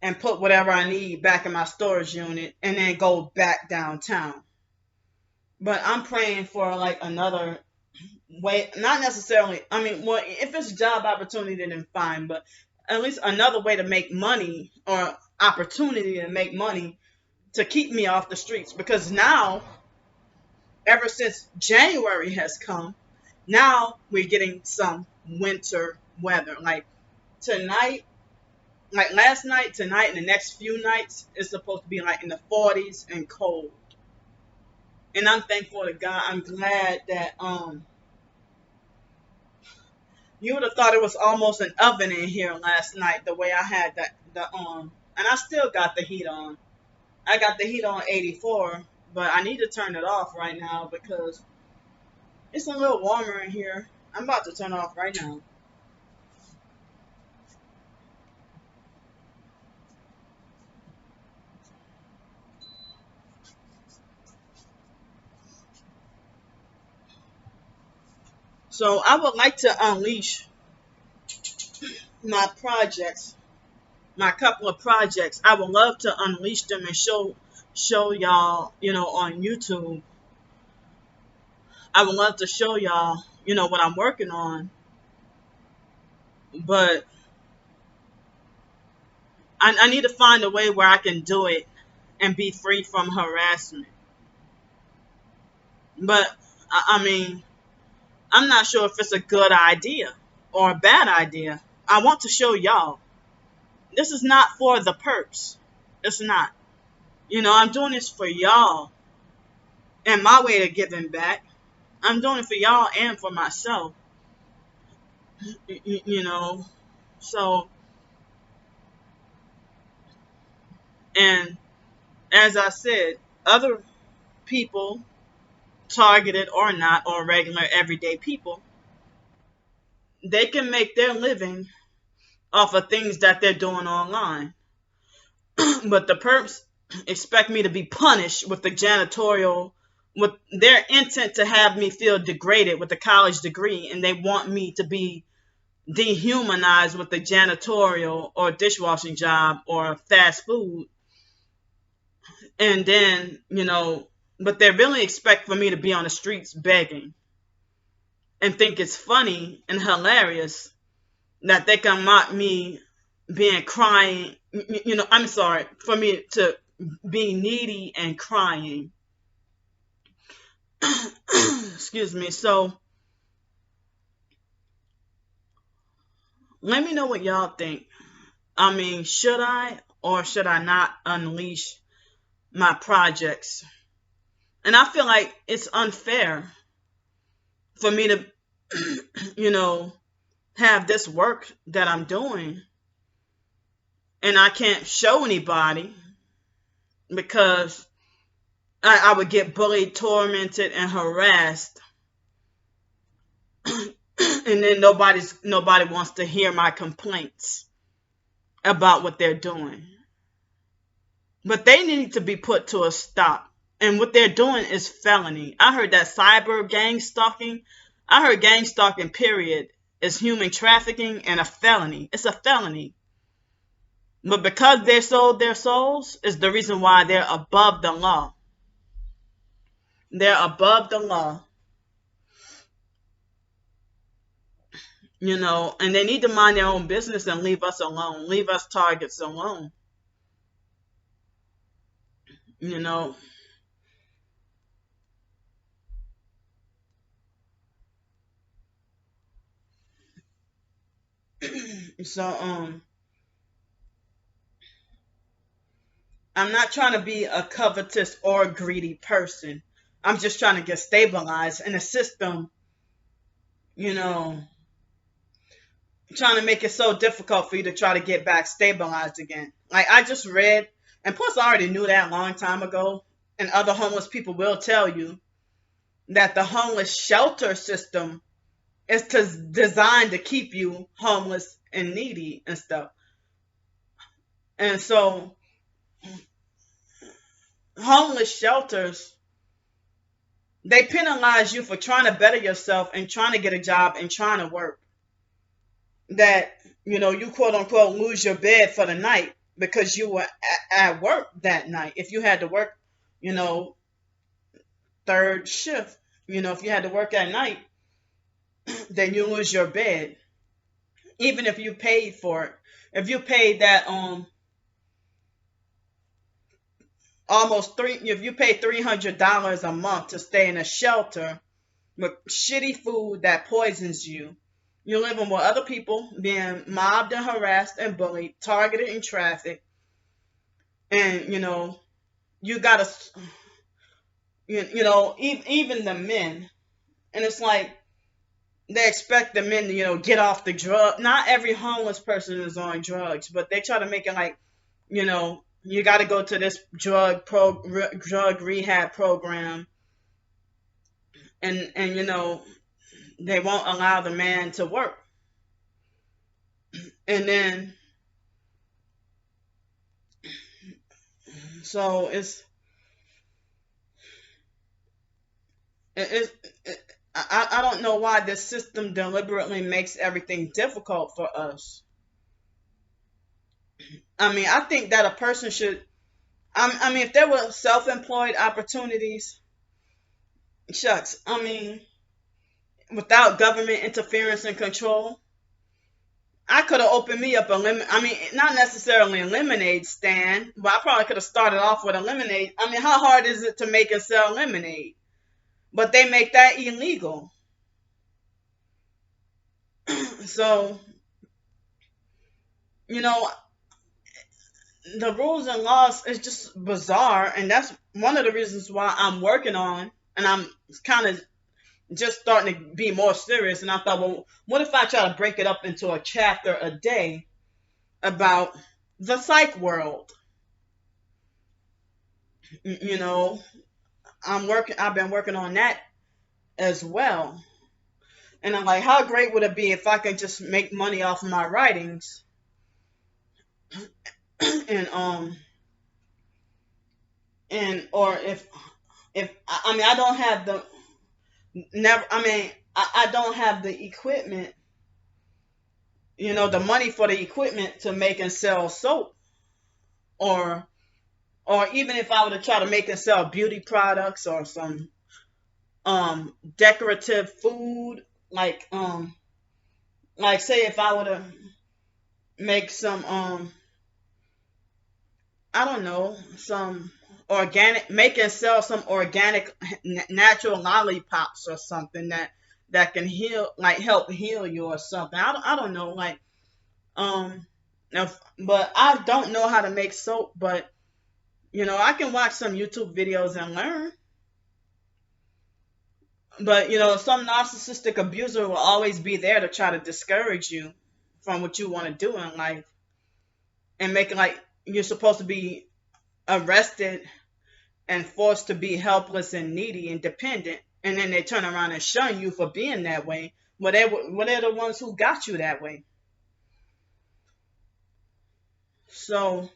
[SPEAKER 1] and put whatever I need back in my storage unit and then go back downtown. But I'm praying for like another way, not necessarily, I mean, well, if it's job opportunity, then fine, but at least another way to make money or opportunity to make money to keep me off the streets. Because now, ever since January has come, now we're getting some winter weather. Like tonight, like last night, tonight, and the next few nights, it's supposed to be like in the 40s and cold. And I'm thankful to God. I'm glad that you would have thought it was almost an oven in here last night, the way I had the and I still got the heat on. I got the heat on 84, but I need to turn it off right now because it's a little warmer in here. I'm about to turn it off right now. So I would like to unleash my projects, my couple of projects. I would love to unleash them and show y'all, on YouTube. I would love to show y'all, what I'm working on, but I need to find a way where I can do it and be free from harassment. But I mean, I'm not sure if it's a good idea or a bad idea. I want to show y'all. This is not for the perps. It's not. I'm doing this for y'all and my way of giving back. I'm doing it for y'all and for myself. You know. So, and as I said, other people, targeted or not, or regular everyday people, they can make their living off of things that they're doing online. But the perps expect me to be punished with the janitorial, with their intent to have me feel degraded with a college degree, and they want me to be dehumanized with the janitorial or dishwashing job or fast food. And then, but they really expect for me to be on the streets begging and think it's funny and hilarious that they can mock me being crying, I'm sorry, for me to be needy and crying. Excuse me. So let me know what y'all think. I mean, should I or should I not unleash my projects? And I feel like it's unfair for me to, have this work that I'm doing and I can't show anybody because I would get bullied, tormented, and harassed. And then nobody wants to hear my complaints about what they're doing. But they need to be put to a stop. And what they're doing is felony. I heard that cyber gang stalking. I heard gang stalking, period, is human trafficking and a felony. It's a felony. But because they sold their souls is the reason why they're above the law. They're above the law. And they need to mind their own business and leave us alone. Leave us targets alone. You know. So I'm not trying to be a covetous or greedy person. I'm just trying to get stabilized in a system, you know, trying to make it so difficult for you to try to get back stabilized again. Like I just read, and plus I already knew that a long time ago, and other homeless people will tell you that the homeless shelter system is designed to keep you homeless and needy and stuff. And so homeless shelters, they penalize you for trying to better yourself and trying to get a job and trying to work. That, you quote unquote lose your bed for the night because you were at work that night. If you had to work, you know, third shift, if you had to work at night, then you lose your bed. Even if you paid for it. If you paid that almost three if you pay $300 a month to stay in a shelter with shitty food that poisons you. You're living with other people being mobbed and harassed and bullied, targeted in traffic, and you gotta, even the men, and it's like they expect the men to get off the drug. Not every homeless person is on drugs, but they try to make it like you got to go to this drug rehab program, and they won't allow the man to work. And then, so I don't know why this system deliberately makes everything difficult for us. I mean, I think that a person should, I mean, if there were self-employed opportunities, shucks, I mean, without government interference and control, I could have opened me up I mean, not necessarily a lemonade stand, but I probably could have started off with a lemonade. I mean, how hard is it to make and sell lemonade? But they make that illegal. So, you know, the rules and laws is just bizarre, and that's one of the reasons why I'm working on, and I'm kind of just starting to be more serious. And I thought, well, what if I try to break it up into a chapter a day about the psych world? You know, I've been working on that as well. And I'm like, how great would it be if I could just make money off of my writings and or if I mean I don't have the never I mean I don't have the equipment, the money for the equipment to make and sell soap, or even if I were to try to make and sell beauty products or some decorative food, like say if I were to make some I don't know, some organic, make and sell some organic natural lollipops or something that can heal, like help heal you or something. I don't know, like um but I don't know how to make soap, but I can watch some YouTube videos and learn. But some narcissistic abuser will always be there to try to discourage you from what you want to do in life, and make it like you're supposed to be arrested and forced to be helpless and needy and dependent, and then they turn around and shun you for being that way. They're the ones who got you that way. So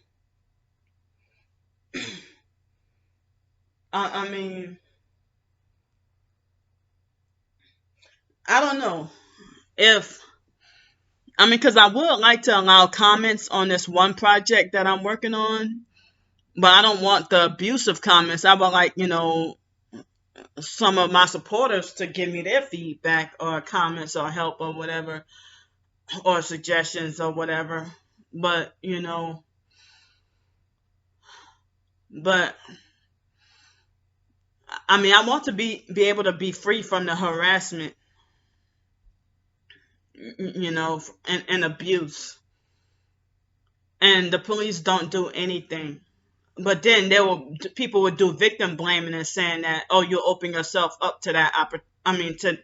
[SPEAKER 1] I mean, I don't know if I mean, because I would like to allow comments on this one project that I'm working on, but I don't want the abusive comments. I would like, some of my supporters to give me their feedback or comments or help or whatever, or suggestions or whatever. But, but I mean, I want to be able to be free from the harassment, and abuse, and the police don't do anything. But then people would do victim blaming and saying that, oh, you open yourself up to that I mean, to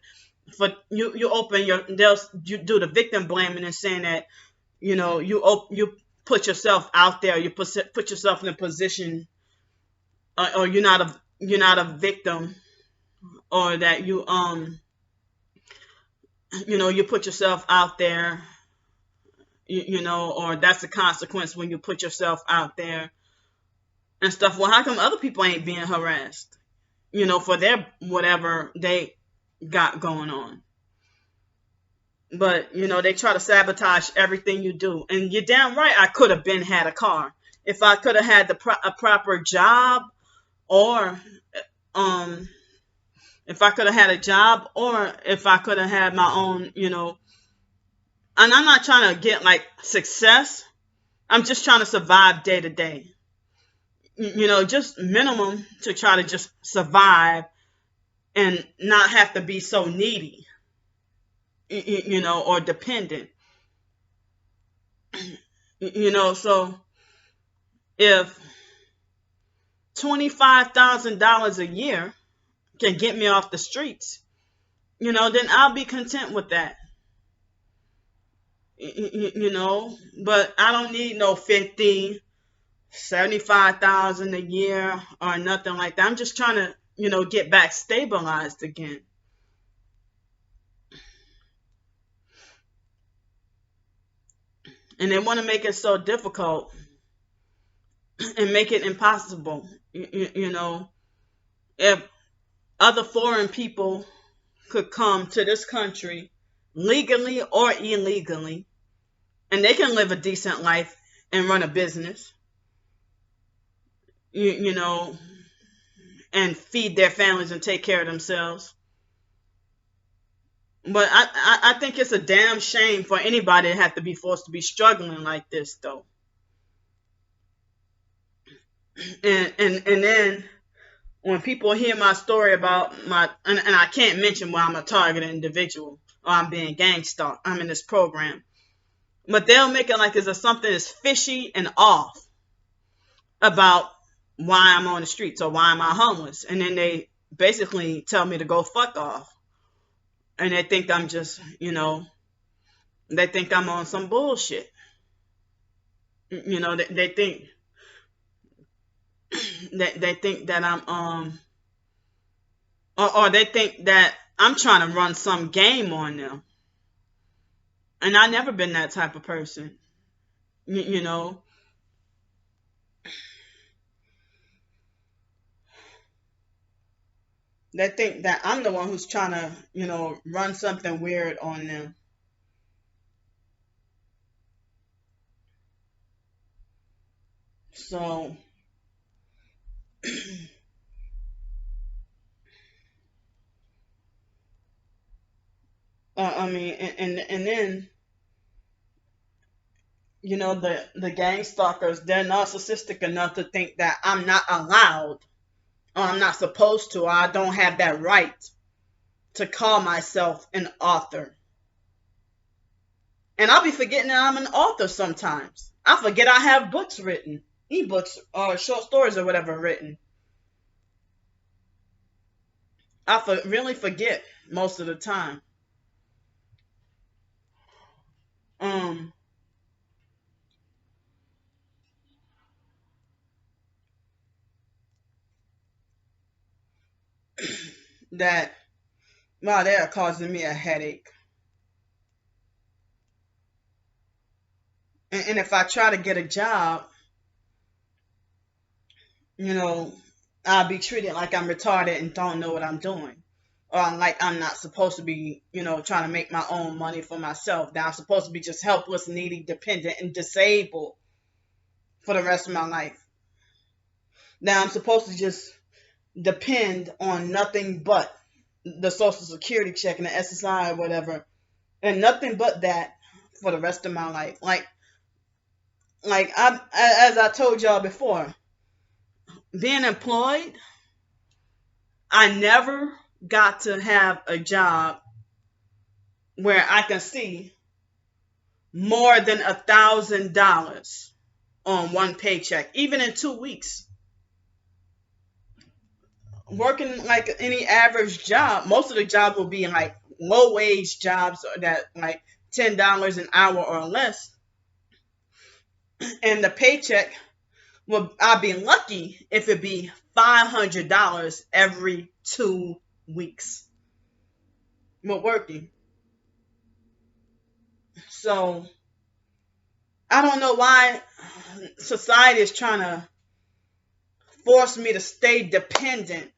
[SPEAKER 1] for you open your they'll you do the victim blaming and saying that, you put yourself out there, you put yourself in a position, or you're not a victim, or that you put yourself out there, or that's the consequence when you put yourself out there and stuff. Well, how come other people ain't being harassed, for their whatever they got going on? But they try to sabotage everything you do, and you're damn right. I could have been had a car if I could have had a proper job, or um, if I could have had a job, or if I could have had my own, And I'm not trying to get like success. I'm just trying to survive day to day. Just minimum to try to just survive and not have to be so needy, or dependent. So if $25,000 a year can get me off the streets, then I'll be content with that. But I don't need no 50, 75,000 a year or nothing like that. I'm just trying to, get back stabilized again. And they want to make it so difficult and make it impossible. If other foreign people could come to this country legally or illegally, and they can live a decent life and run a business, and feed their families and take care of themselves. But I think it's a damn shame for anybody to have to be forced to be struggling like this, though. And then when people hear my story about and I can't mention why I'm a targeted individual or I'm being gangstalked, I'm in this program, but they'll make it like it's something that's fishy and off about why I'm on the streets or why am I homeless, and then they basically tell me to go fuck off, and they think I'm just, they think I'm on some bullshit. They think they think that I'm or they think that I'm trying to run some game on them, and I've never been that type of person. You know, they think that I'm the one who's trying to, run something weird on them. So, I mean, and then, the gang stalkers, they're narcissistic enough to think that I'm not allowed, or I'm not supposed to, or I don't have that right to call myself an author. And I'll be forgetting that I'm an author sometimes. I forget I have books written, ebooks or short stories or whatever written. Really forget most of the time. Um, that Wow, they are causing me a headache. And if I try to get a job, you know, I'll be treated like I'm retarded and don't know what I'm doing. Or like I'm not supposed to be, trying to make my own money for myself. That I'm supposed to be just helpless, needy, dependent, and disabled for the rest of my life. Now I'm supposed to just depend on nothing but the Social Security check and the SSI or whatever, and nothing but that for the rest of my life. Like as I told y'all before, being employed, I never got to have a job where I can see more than $1,000 on one paycheck, even in 2 weeks. Working like any average job, most of the jobs will be like low wage jobs that like $10 an hour or less. And the paycheck, well, I'll be lucky if it be $500 every 2 weeks. But working. So I don't know why society is trying to force me to stay dependent.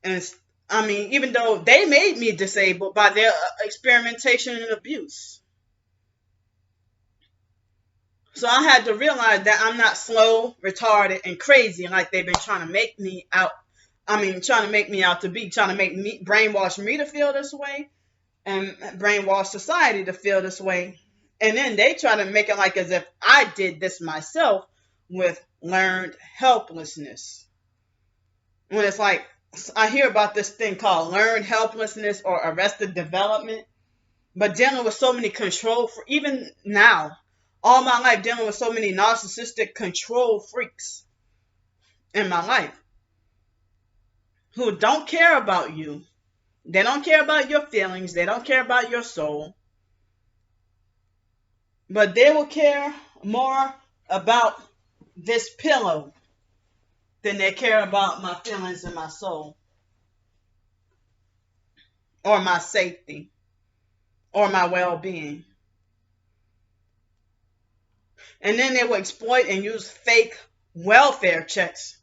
[SPEAKER 1] And I mean, even though they made me disabled by their experimentation and abuse. So I had to realize that I'm not slow, retarded, and crazy like they've been trying to make me out. I mean, trying to make me out to be, trying to make me, brainwash me to feel this way and brainwash society to feel this way. And then they try to make it like as if I did this myself with learned helplessness. When it's like, I hear about this thing called learned helplessness or arrested development, but dealing with so many control, for even now, all my life dealing with so many narcissistic control freaks in my life who don't care about you. They don't care about your feelings. They don't care about your soul. But they will care more about this pillow than they care about my feelings and my soul, or my safety, or my well-being. And then they will exploit and use fake welfare checks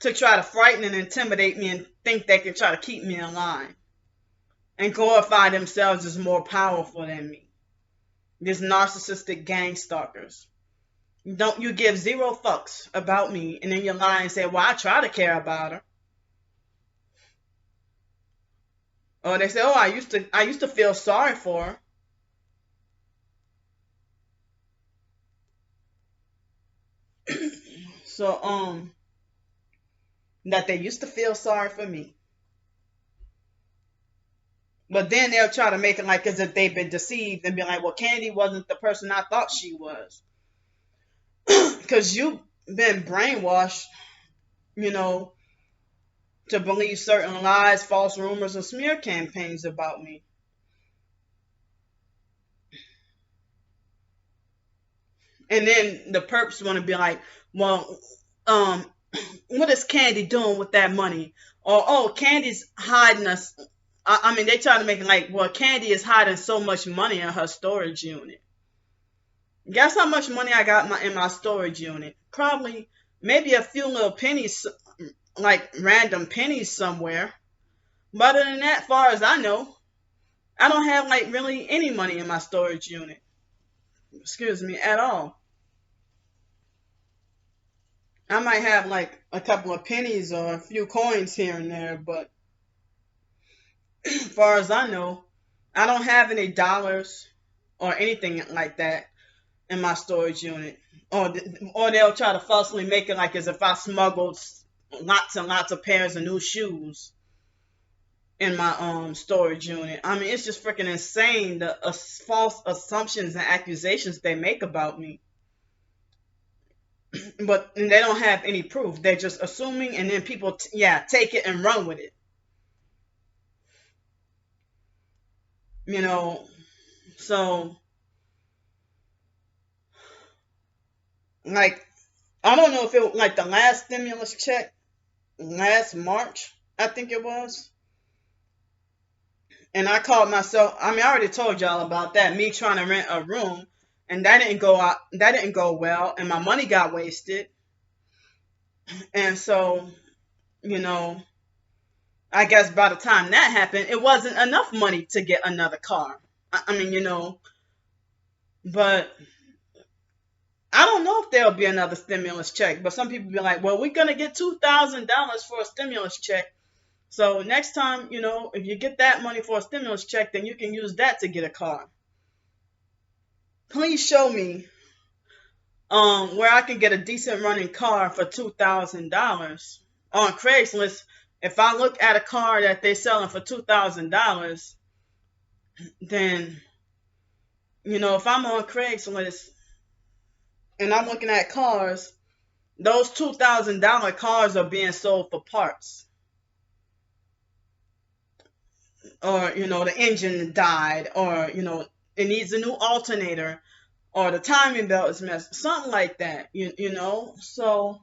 [SPEAKER 1] to try to frighten and intimidate me and think they can try to keep me in line and glorify themselves as more powerful than me. These narcissistic gang stalkers. Don't you give zero fucks about me, and then you lie and say, well, I try to care about her. Or they say, oh, I used to feel sorry for her. So that they used to feel sorry for me. But then they'll try to make it like as if they've been deceived and be like, well, Candy wasn't the person I thought she was. Because you've been brainwashed, you know, to believe certain lies, false rumors, and smear campaigns about me. And then the perps want to be like, well, what is Candy doing with that money? Or, oh, Candy's hiding us. I mean, they try to make it like, well, Candy is hiding so much money in her storage unit. Guess how much money I got in my storage unit? Probably maybe a few little pennies, like random pennies somewhere. But other than that, far as I know, I don't have like really any money in my storage unit. Excuse me, at all. I might have like a couple of pennies or a few coins here and there, but as far as I know, I don't have any dollars or anything like that in my storage unit. Or they'll try to falsely make it like as if I smuggled lots and lots of pairs of new shoes in my storage unit. I mean, it's just freaking insane the false assumptions and accusations they make about me. But they don't have any proof. They're just assuming, and then people, take it and run with it. You know, so like I don't know if it like the last stimulus check last March, I think it was. And I called myself, I mean, I already told y'all about that, me trying to rent a room, and that didn't go well, and my money got wasted. And so, you know, I guess by the time that happened, it wasn't enough money to get another car. I mean, but I don't know if there'll be another stimulus check, but some people be like, well, we're going to get $2,000 for a stimulus check. So next time, if you get that money for a stimulus check, then you can use that to get a car. Please show me where I can get a decent running car for $2,000 on Craigslist. If I look at a car that they're selling for $2,000, then, if I'm on Craigslist and I'm looking at cars, those $2,000 cars are being sold for parts. Or, the engine died, or, it needs a new alternator, or the timing belt is messed, something like that, So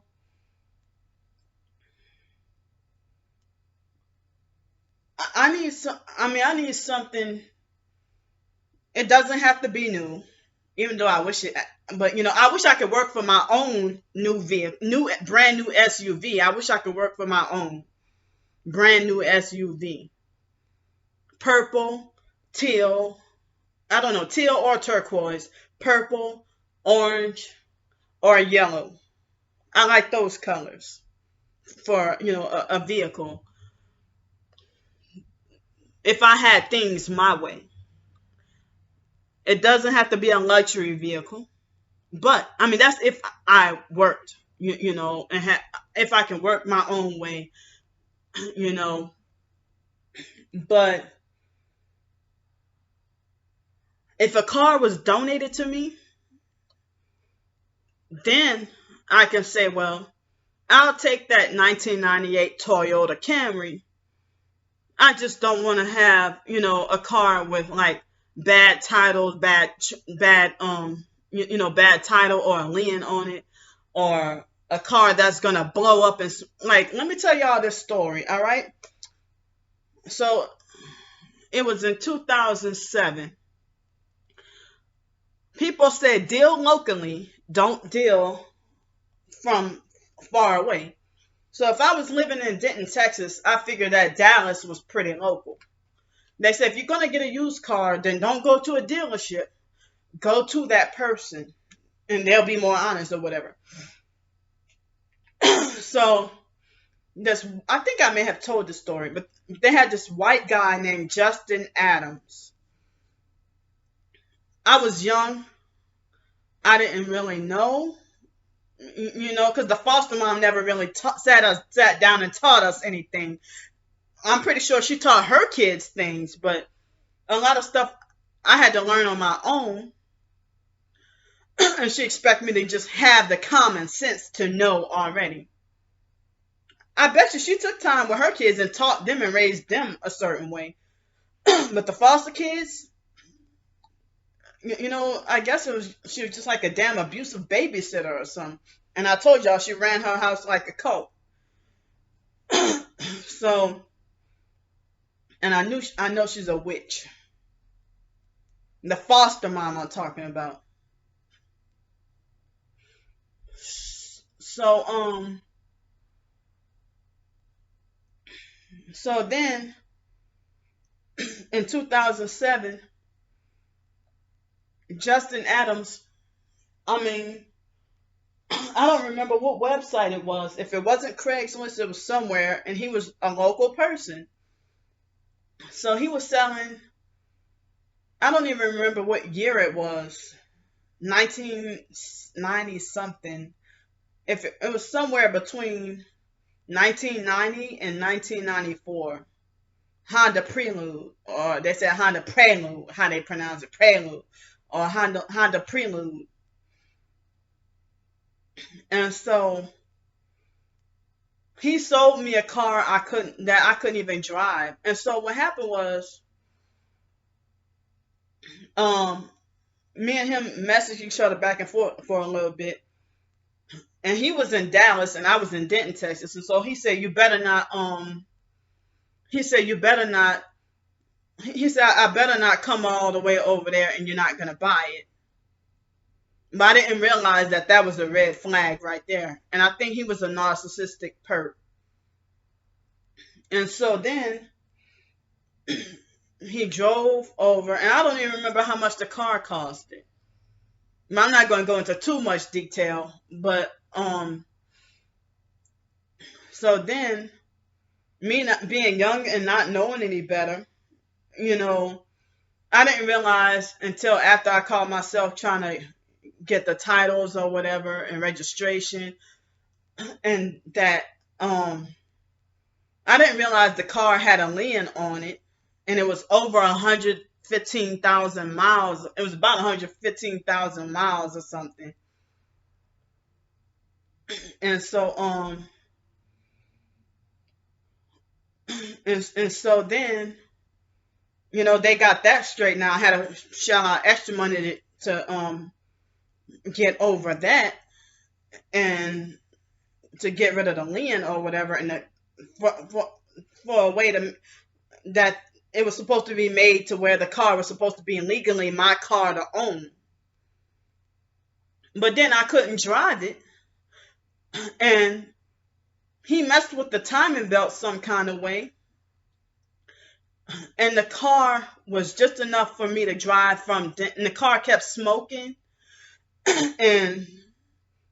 [SPEAKER 1] I need some. I mean, I need something. It doesn't have to be new, even though I wish it. But I wish I could work for my own new vehicle, brand new SUV. I wish I could work for my own brand new SUV. Purple, teal. I don't know, teal or turquoise, purple, orange, or yellow. I like those colors for a vehicle. If I had things my way, it doesn't have to be a luxury vehicle. But I mean, that's if I worked, and if I can work my own way, you know. But if a car was donated to me, then I can say, well, I'll take that 1998 Toyota Camry. I just don't want to have, a car with like bad titles, bad title or a lien on it, or a car that's gonna blow up and like. Let me tell y'all this story, all right? So it was in 2007. People said deal locally, don't deal from far away. So if I was living in Denton, Texas, I figured that Dallas was pretty local. They said if you're gonna get a used car, then don't go to a dealership. Go to that person, and they'll be more honest or whatever. So this, I think I may have told the story, but they had this white guy named Justin Adams. I was young. I didn't really know, because the foster mom never really sat down and taught us anything. I'm pretty sure she taught her kids things, but a lot of stuff I had to learn on my own. And she expected me to just have the common sense to know already. I bet you she took time with her kids and taught them and raised them a certain way. But the foster kids, I guess she was just like a damn abusive babysitter or something. And I told y'all she ran her house like a cult. So, and I know she's a witch. The foster mom I'm talking about. So so then in 2007, Justin Adams, I mean, I don't remember what website it was. If it wasn't Craigslist, it was somewhere, and he was a local person. So he was selling, I don't even remember what year it was, 1990 something. If it was somewhere between 1990 and 1994. Honda Prelude, or they said Honda Prelude, how they pronounce it, Prelude, or Honda Prelude. And so he sold me a car that I couldn't even drive. And so what happened was, me and him messaged each other back and forth for a little bit. And he was in Dallas and I was in Denton, Texas. And so he said, you better not, he said, you better not, he said, I better not come all the way over there and you're not going to buy it. But I didn't realize that that was a red flag right there. And I think he was a narcissistic perp. And so then he drove over, and I don't even remember how much the car costed. I'm not going to go into too much detail, but so then me not being young and not knowing any better, I didn't realize until after I called myself trying to get the titles or whatever and registration, and that I didn't realize the car had a lien on it, and it was over 115,000 miles. It was about 115,000 miles or something. And so and so then, they got that straight. Now I had to shell out extra money to get over that, and to get rid of the lien or whatever, and for a way that it was supposed to be made to where the car was supposed to be legally my car to own. But then I couldn't drive it, and he messed with the timing belt some kind of way, and the car was just enough for me to drive from Denton. The car kept smoking, and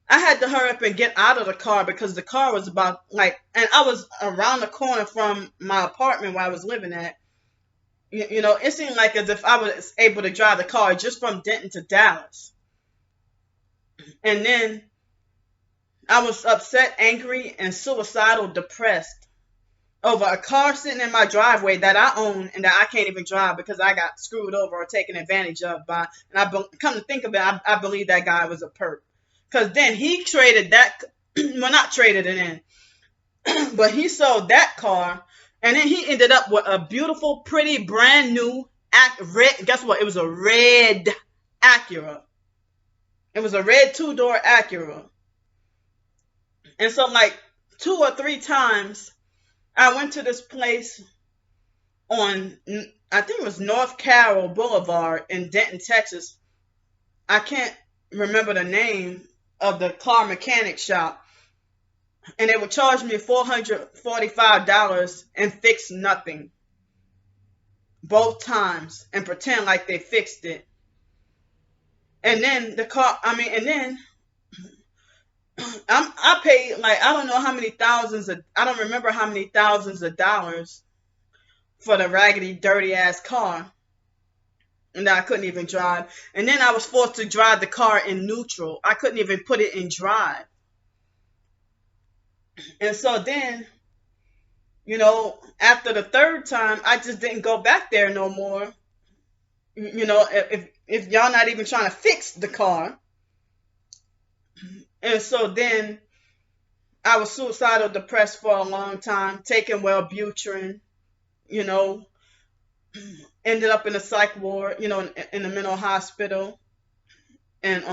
[SPEAKER 1] I had to hurry up and get out of the car because the car was about and I was around the corner from my apartment where I was living at. It seemed like as if I was able to drive the car just from Denton to Dallas. And then I was upset, angry, and suicidal, depressed over a car sitting in my driveway that I own and that I can't even drive because I got screwed over or taken advantage of by. And come to think of it, I believe that guy was a perp. Because then he traded that, well, not traded it in, but he sold that car, and then he ended up with a beautiful, pretty, brand new, red, guess what? It was a red Acura. It was a red two-door Acura. And so, 2 or 3 times, I went to this place on, I think it was North Carroll Boulevard in Denton, Texas. I can't remember the name of the car mechanic shop, and they would charge me $445 and fix nothing both times and pretend like they fixed it. And then and then I paid I don't know how many I don't remember how many thousands of dollars for the raggedy, dirty ass car, and that I couldn't even drive. And then I was forced to drive the car in neutral. I couldn't even put it in drive. And so then, after the 3rd time, I just didn't go back there no more. If y'all not even trying to fix the car. And so then I was suicidal, depressed for a long time, taking Wellbutrin, ended up in a psych ward, in a mental hospital. And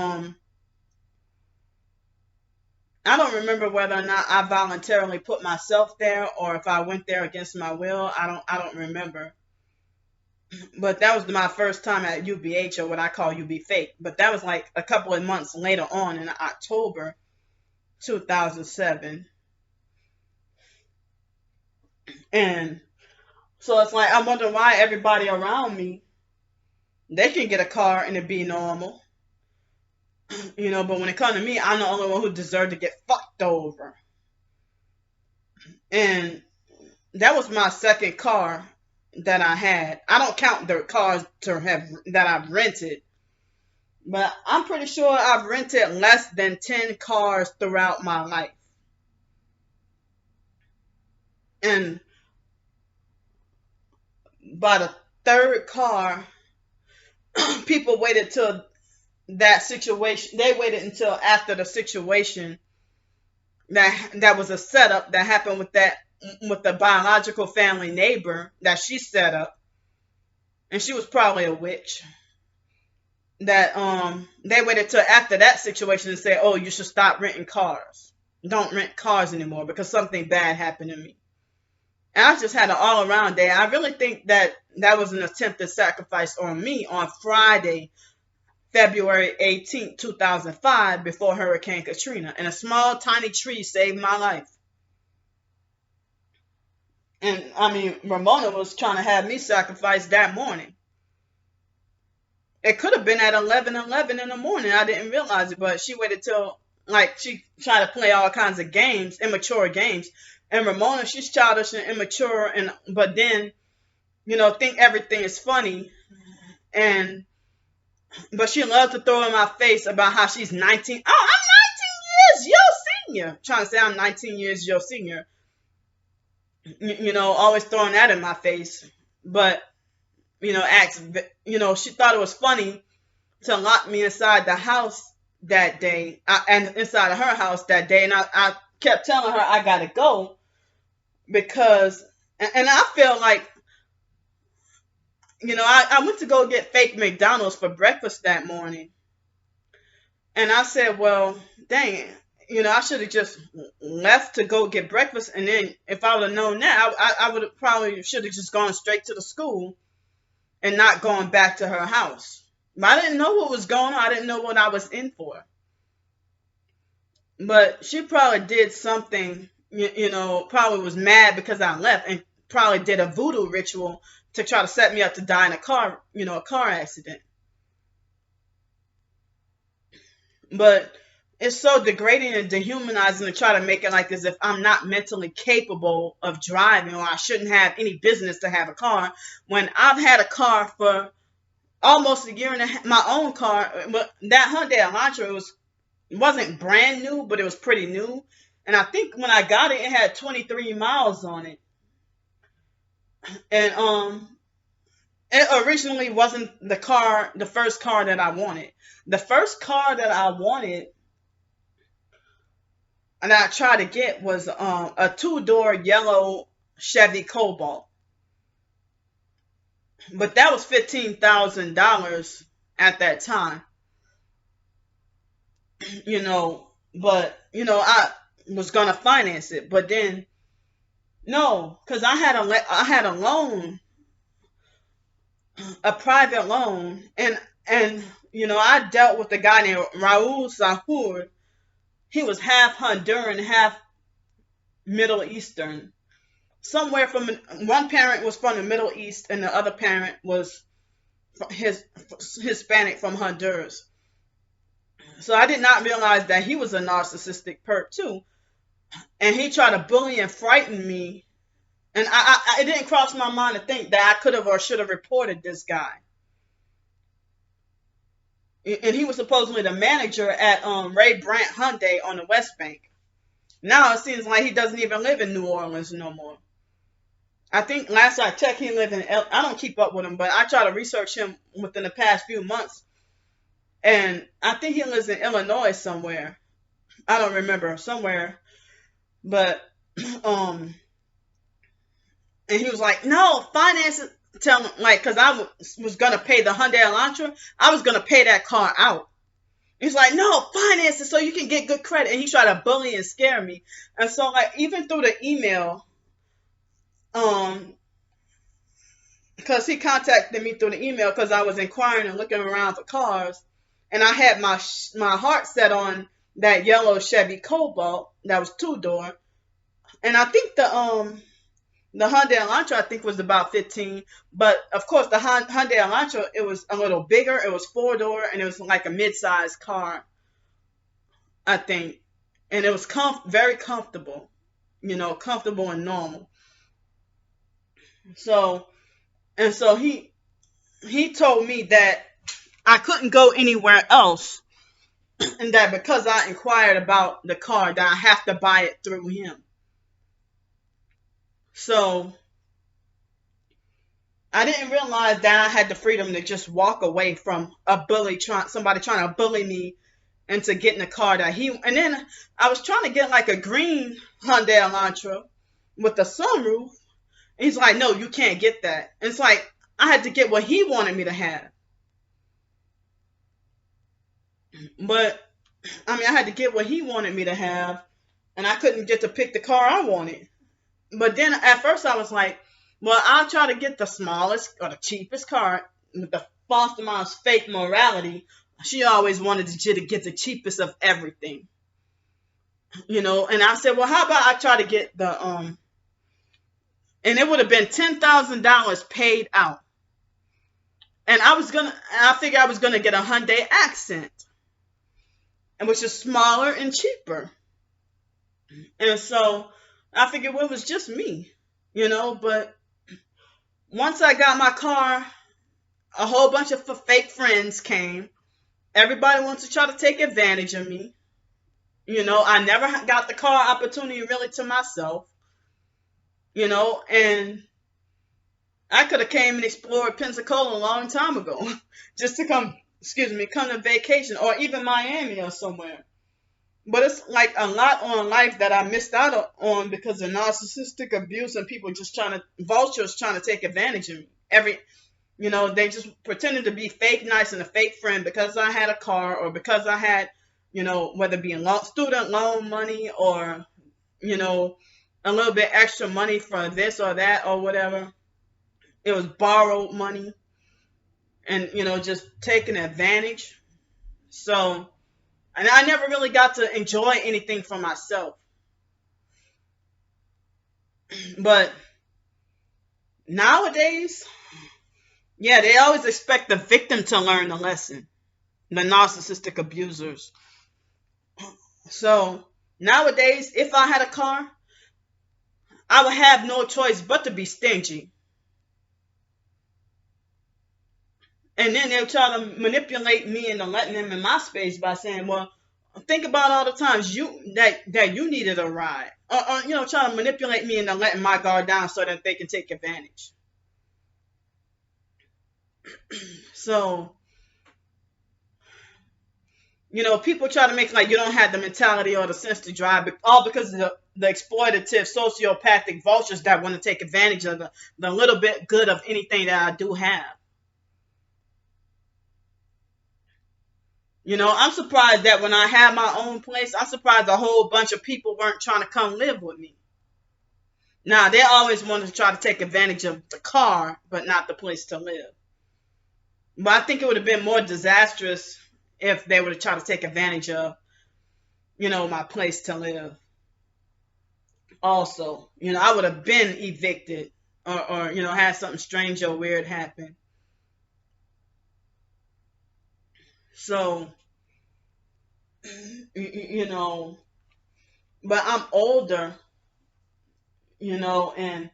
[SPEAKER 1] I don't remember whether or not I voluntarily put myself there or if I went there against my will. I don't remember. But that was my first time at UBH, or what I call UB Fake. But that was a couple of months later on in October 2007. And so it's I wonder why everybody around me, they can get a car and it be normal. But when it comes to me, I'm the only one who deserved to get fucked over. And that was my second car that I had. I don't count the cars that I've rented, but I'm pretty sure I've rented less than 10 cars throughout my life. And by the 3rd car, people waited till that situation. They waited until after the situation that was a setup that happened with the biological family neighbor that she set up, and she was probably a witch. That they waited till after that situation and said, "Oh, you should stop renting cars. Don't rent cars anymore because something bad happened to me." And I just had an all-around day. I really think that was an attempted sacrifice on me on Friday, February 18th, 2005, before Hurricane Katrina. And a small, tiny tree saved my life. And, Ramona was trying to have me sacrificed that morning. It could have been at 11:11 in the morning. I didn't realize it, but she waited till, she tried to play all kinds of games, immature games. And Ramona, she's childish and immature, but then, think everything is funny. But she loves to throw in my face about how she's 19. Oh, I'm 19 years your senior. Trying to say I'm 19 years your senior. Always throwing that in my face. But, asked, she thought it was funny to lock me inside the house that day, and inside of her house that day. And I kept telling her I gotta go because, and I felt like, I went to go get fake McDonald's for breakfast that morning. And I said, well, dang it. I should have just left to go get breakfast. And then if I would have known that, I would have probably should have just gone straight to the school and not going back to her house. But I didn't know what was going on. I didn't know what I was in for. But she probably did something, probably was mad because I left and probably did a voodoo ritual to try to set me up to die in a car accident. But it's so degrading and dehumanizing to try to make it like as if I'm not mentally capable of driving or I shouldn't have any business to have a car when I've had a car for almost a year and a half, my own car. But that Hyundai Elantra wasn't brand new, but it was pretty new. And I think when I got it, it had 23 miles on it. And it originally wasn't the first car that I wanted. The first car that I wanted and I tried to get was a two-door yellow Chevy Cobalt. But that was $15,000 at that time. But I was gonna finance it, but then no, because I had a loan, a private loan, and I dealt with a guy named Raul Sahur. He was half Honduran, half Middle Eastern. Somewhere from one parent was from the Middle East, and the other parent was his Hispanic from Honduras. So I did not realize that he was a narcissistic perp too, and he tried to bully and frighten me. And it didn't cross my mind to think that I could have or should have reported this guy. And he was supposedly the manager at Ray Brandt Hyundai on the West Bank. Now it seems like he doesn't even live in New Orleans no more. I think last I checked, he lived in. I don't keep up with him, but I try to research him within the past few months, and I think he lives in Illinois somewhere. I don't remember somewhere, but um, and he was like, "No, finance it." Tell him like, because I was gonna pay the Hyundai Elantra, I was gonna pay that car out. He's like, "No, finance it so you can get good credit," and he tried to bully and scare me. And so, like, even through the email, um, because he contacted me through the email because I was inquiring and looking around for cars, and I had my heart set on that yellow Chevy Cobalt that was two-door, and I think the Hyundai Elantra I think was about 15, but of course the Hyundai Elantra, it was a little bigger. It was four-door and it was like a mid-sized car, I think, and it was very comfortable, comfortable and normal. So he told me that I couldn't go anywhere else, and that because I inquired about the car, that I have to buy it through him. So I didn't realize that I had the freedom to just walk away from somebody trying to bully me into getting a car that he. And then I was trying to get like a green Hyundai Elantra with a sunroof. And he's like, "No, you can't get that." And it's like I had to get what he wanted me to have. But I mean, I had to get what he wanted me to have, and I couldn't get to pick the car I wanted. But then at first I was like, well, I'll try to get the smallest or the cheapest car with the foster mom's fake morality. She always wanted to get the cheapest of everything. And I said, well, how about I try to get and it would have been $10,000 paid out. And I figured I was gonna get a Hyundai Accent, and which is smaller and cheaper. And so I figured, well, it was just me, but once I got my car, a whole bunch of fake friends came. Everybody wants to try to take advantage of me. I never got the car opportunity really to myself, and I could have came and explored Pensacola a long time ago, just to come, excuse me, come to vacation, or even Miami or somewhere. But it's like a lot on life that I missed out on because of narcissistic abuse and people just trying to, vultures trying to take advantage of me. They just pretended to be fake nice and a fake friend because I had a car, or because I had, whether it be student loan money, or, you know, a little bit extra money for this or that or whatever. It was borrowed money, and, just taking advantage. So, and I never really got to enjoy anything for myself. But nowadays, yeah, they always expect the victim to learn the lesson, the narcissistic abusers. So nowadays, if I had a car, I would have no choice but to be stingy. And then they'll try to manipulate me into letting them in my space by saying, well, think about all the times that you needed a ride. Trying to manipulate me into letting my guard down so that they can take advantage. So, people try to make like you don't have the mentality or the sense to drive, but all because of the exploitative, sociopathic vultures that want to take advantage of the little bit good of anything that I do have. I'm surprised that when I had my own place, I'm surprised a whole bunch of people weren't trying to come live with me. Now, they always wanted to try to take advantage of the car, but not the place to live. But I think it would have been more disastrous if they would have tried to take advantage of, my place to live. Also, I would have been evicted, or had something strange or weird happen. So, but I'm older, and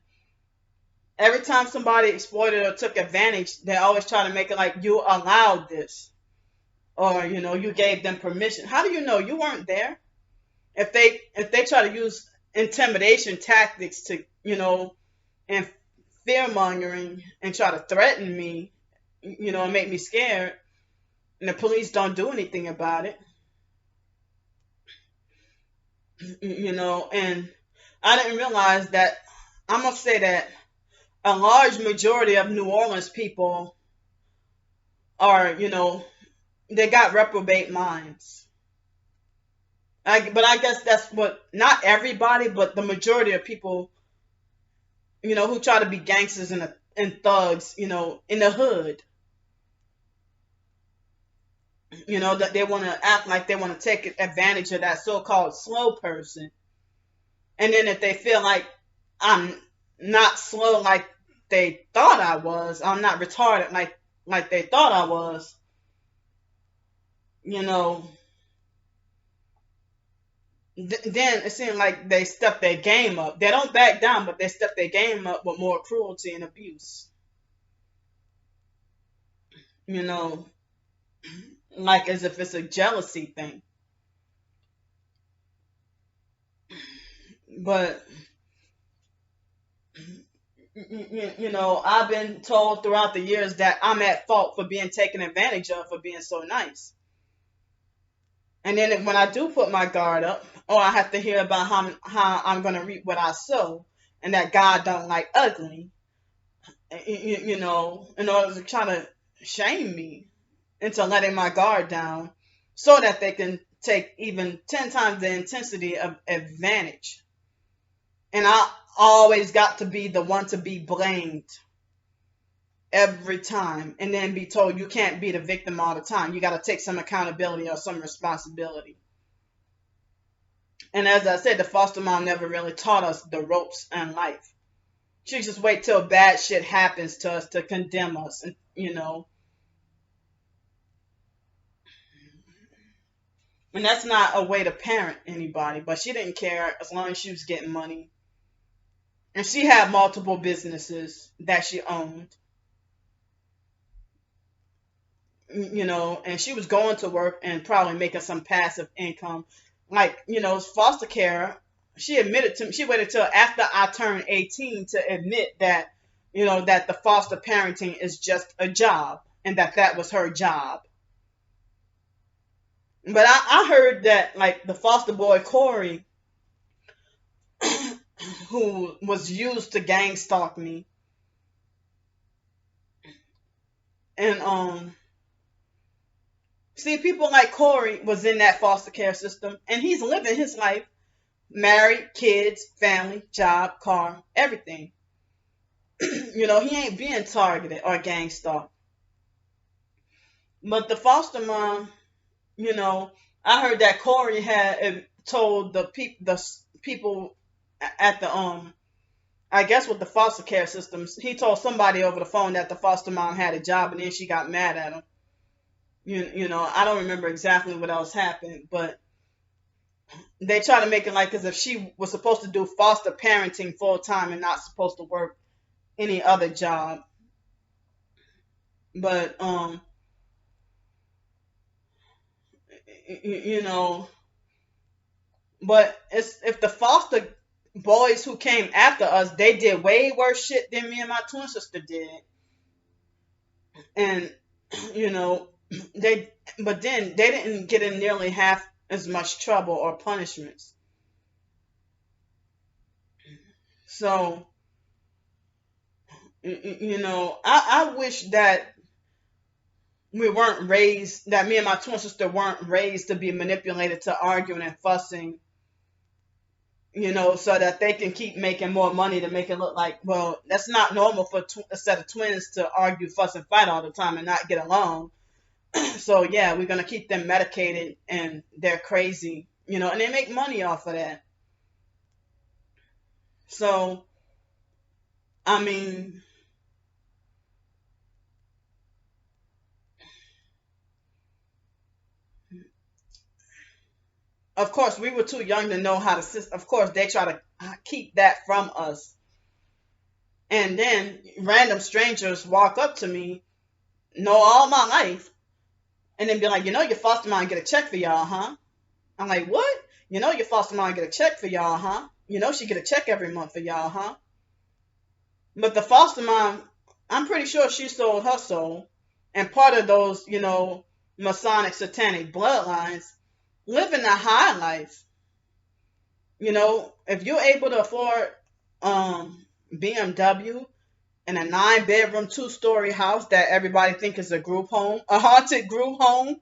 [SPEAKER 1] every time somebody exploited or took advantage, they always try to make it like you allowed this, or you gave them permission. How do you know you weren't there? If they try to use intimidation tactics to, and fear mongering and try to threaten me, and make me scared, and the police don't do anything about it, and I didn't realize that. I'm gonna say that a large majority of New Orleans people are, they got reprobate minds. But I guess that's what, not everybody, but the majority of people, who try to be gangsters and thugs, in the hood, that they want to act like they want to take advantage of that so-called slow person. And then if they feel like I'm not slow like they thought I was, I'm not retarded like they thought I was, then it seems like they step their game up. They don't back down, but they step their game up with more cruelty and abuse. You know, like as if it's a jealousy thing. But I've been told throughout the years that I'm at fault for being taken advantage of for being so nice. And then when I do put my guard up, or I have to hear about how I'm going to reap what I sow, and that God don't like ugly, in order to try to shame me into letting my guard down so that they can take even 10 times the intensity of advantage. And I always got to be the one to be blamed every time, and then be told you can't be the victim all the time. You got to take some accountability or some responsibility. And as I said, the foster mom never really taught us the ropes in life. She just wait till bad shit happens to us to condemn us, and and that's not a way to parent anybody. But she didn't care as long as she was getting money, and she had multiple businesses that she owned. And she was going to work and probably making some passive income. Like, foster care, she admitted to me, she waited till after I turned 18 to admit that, that the foster parenting is just a job and that was her job. But I heard that like the foster boy Corey, who was used to gang stalk me, and see, people like Corey was in that foster care system, and he's living his life, married, kids, family, job, car, everything. He ain't being targeted or gang stalked. But the foster mom, you know, I heard that Corey had told the people at the I guess with the foster care systems, he told somebody over the phone that the foster mom had a job, and then she got mad at him. I don't remember exactly what else happened, but they try to make it like as if she was supposed to do foster parenting full time and not supposed to work any other job. But you know, but it's if the foster boys who came after us, they did way worse shit than me and my twin sister did, and you know, they but then they didn't get in nearly half as much trouble or punishments. So I wish that we weren't raised that me and my twin sister weren't raised to be manipulated to arguing and fussing, so that they can keep making more money to make it look like, well, that's not normal for a set of twins to argue, fuss, and fight all the time and not get along. So yeah, we're gonna keep them medicated and they're crazy, and they make money off of that. So I mean, of course, we were too young to know how to. Of course, they try to keep that from us, and then random strangers walk up to me, know all my life, and then be like, your foster mom get a check for y'all, huh? I'm like, what? Your foster mom get a check for y'all, huh? She get a check every month for y'all, huh? But the foster mom, I'm pretty sure she sold her soul. And part of those, Masonic satanic bloodlines, living a high life. If you're able to afford BMW and a 9-bedroom, 2-story house that everybody think is a group home, a haunted group home,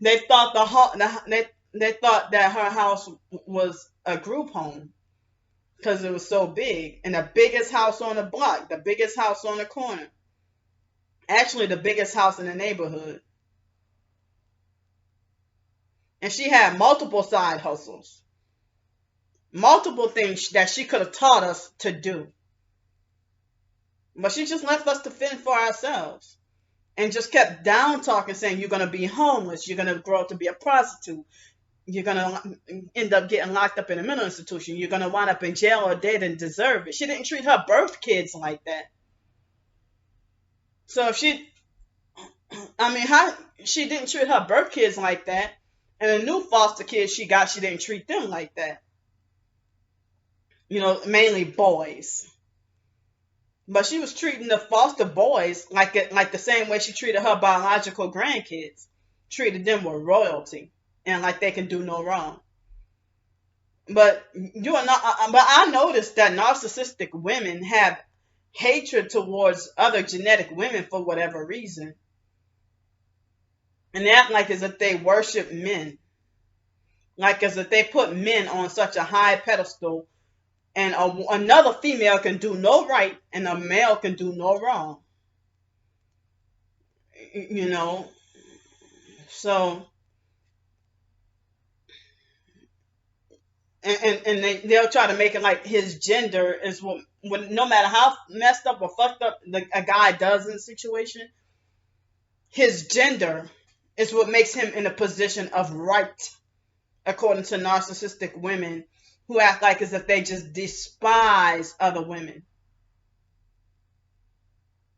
[SPEAKER 1] they thought they thought that her house was a group home because it was so big, and the biggest house on the block, the biggest house on the corner, actually the biggest house in the neighborhood. And she had multiple side hustles, multiple things that she could have taught us to do, but she just left us to fend for ourselves and just kept down talking, saying you're going to be homeless, you're going to grow up to be a prostitute, you're going to end up getting locked up in a mental institution, you're going to wind up in jail or dead and deserve it. She didn't treat her birth kids like that. So if she, I mean, how she didn't treat her birth kids like that, and the new foster kids she got, she didn't treat them like that. Mainly boys. But she was treating the foster boys like the same way she treated her biological grandkids. Treated them with royalty and like they can do no wrong. But you are not. But I noticed that narcissistic women have hatred towards other genetic women for whatever reason, and they act like as if they worship men, like as if they put men on such a high pedestal, and another female can do no right and a male can do no wrong. You know, so and they'll try to make it like his gender is what when no matter how messed up or fucked up a guy does in the situation, his gender is what makes him in a position of right, according to narcissistic women who act like as if they just despise other women.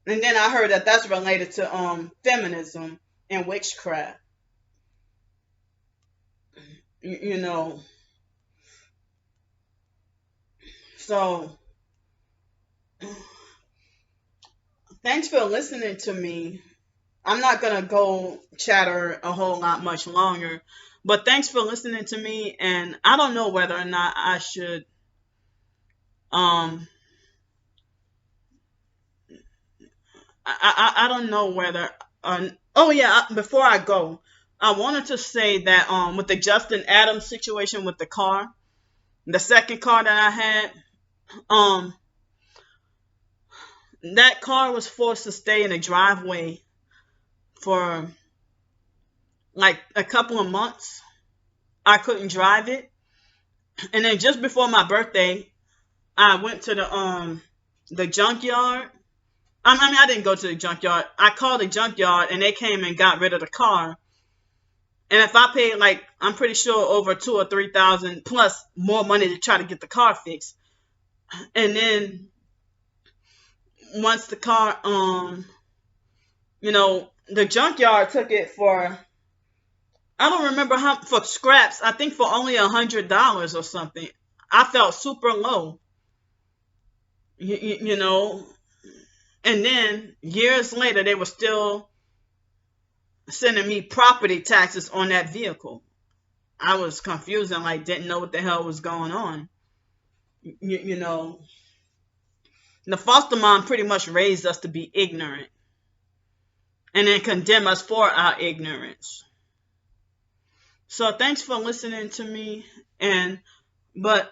[SPEAKER 1] And then I heard that that's related to feminism and witchcraft. You know, so Thanks for listening to me. I'm not gonna go chatter a whole lot much longer, but thanks for listening to me. And I don't know whether or not I should um I don't know whether oh yeah, before I go, I wanted to say that with the Justin Adams situation with the car, the second car that I had, um that car was forced to stay in a driveway for like a couple of months. I couldn't drive it. And then just before my birthday, I went to the junkyard. I mean, I didn't go to the junkyard. I called the junkyard and they came and got rid of the car. And if I paid like I'm pretty sure over 2 or 3 thousand plus more money to try to get the car fixed. And then once the car the junkyard took it for I don't remember how for scraps. I think for only $100 or something. I felt super low, you know. And then years later, they were still sending me property taxes on that vehicle. I was confused and like didn't know what the hell was going on. You know, the foster mom pretty much raised us to be ignorant and then condemn us for our ignorance. So thanks for listening to me. And but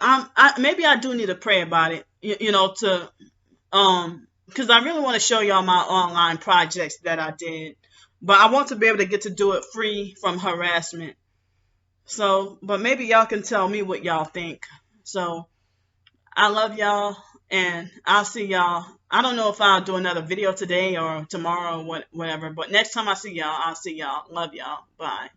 [SPEAKER 1] maybe I do need to pray about it. To because I really want to show y'all my online projects that I did, but I want to be able to get to do it free from harassment. So, but maybe y'all can tell me what y'all think. So, I love y'all, and I'll see y'all. I don't know if I'll do another video today or tomorrow or whatever, but next time I see y'all, I'll see y'all. Love y'all. Bye.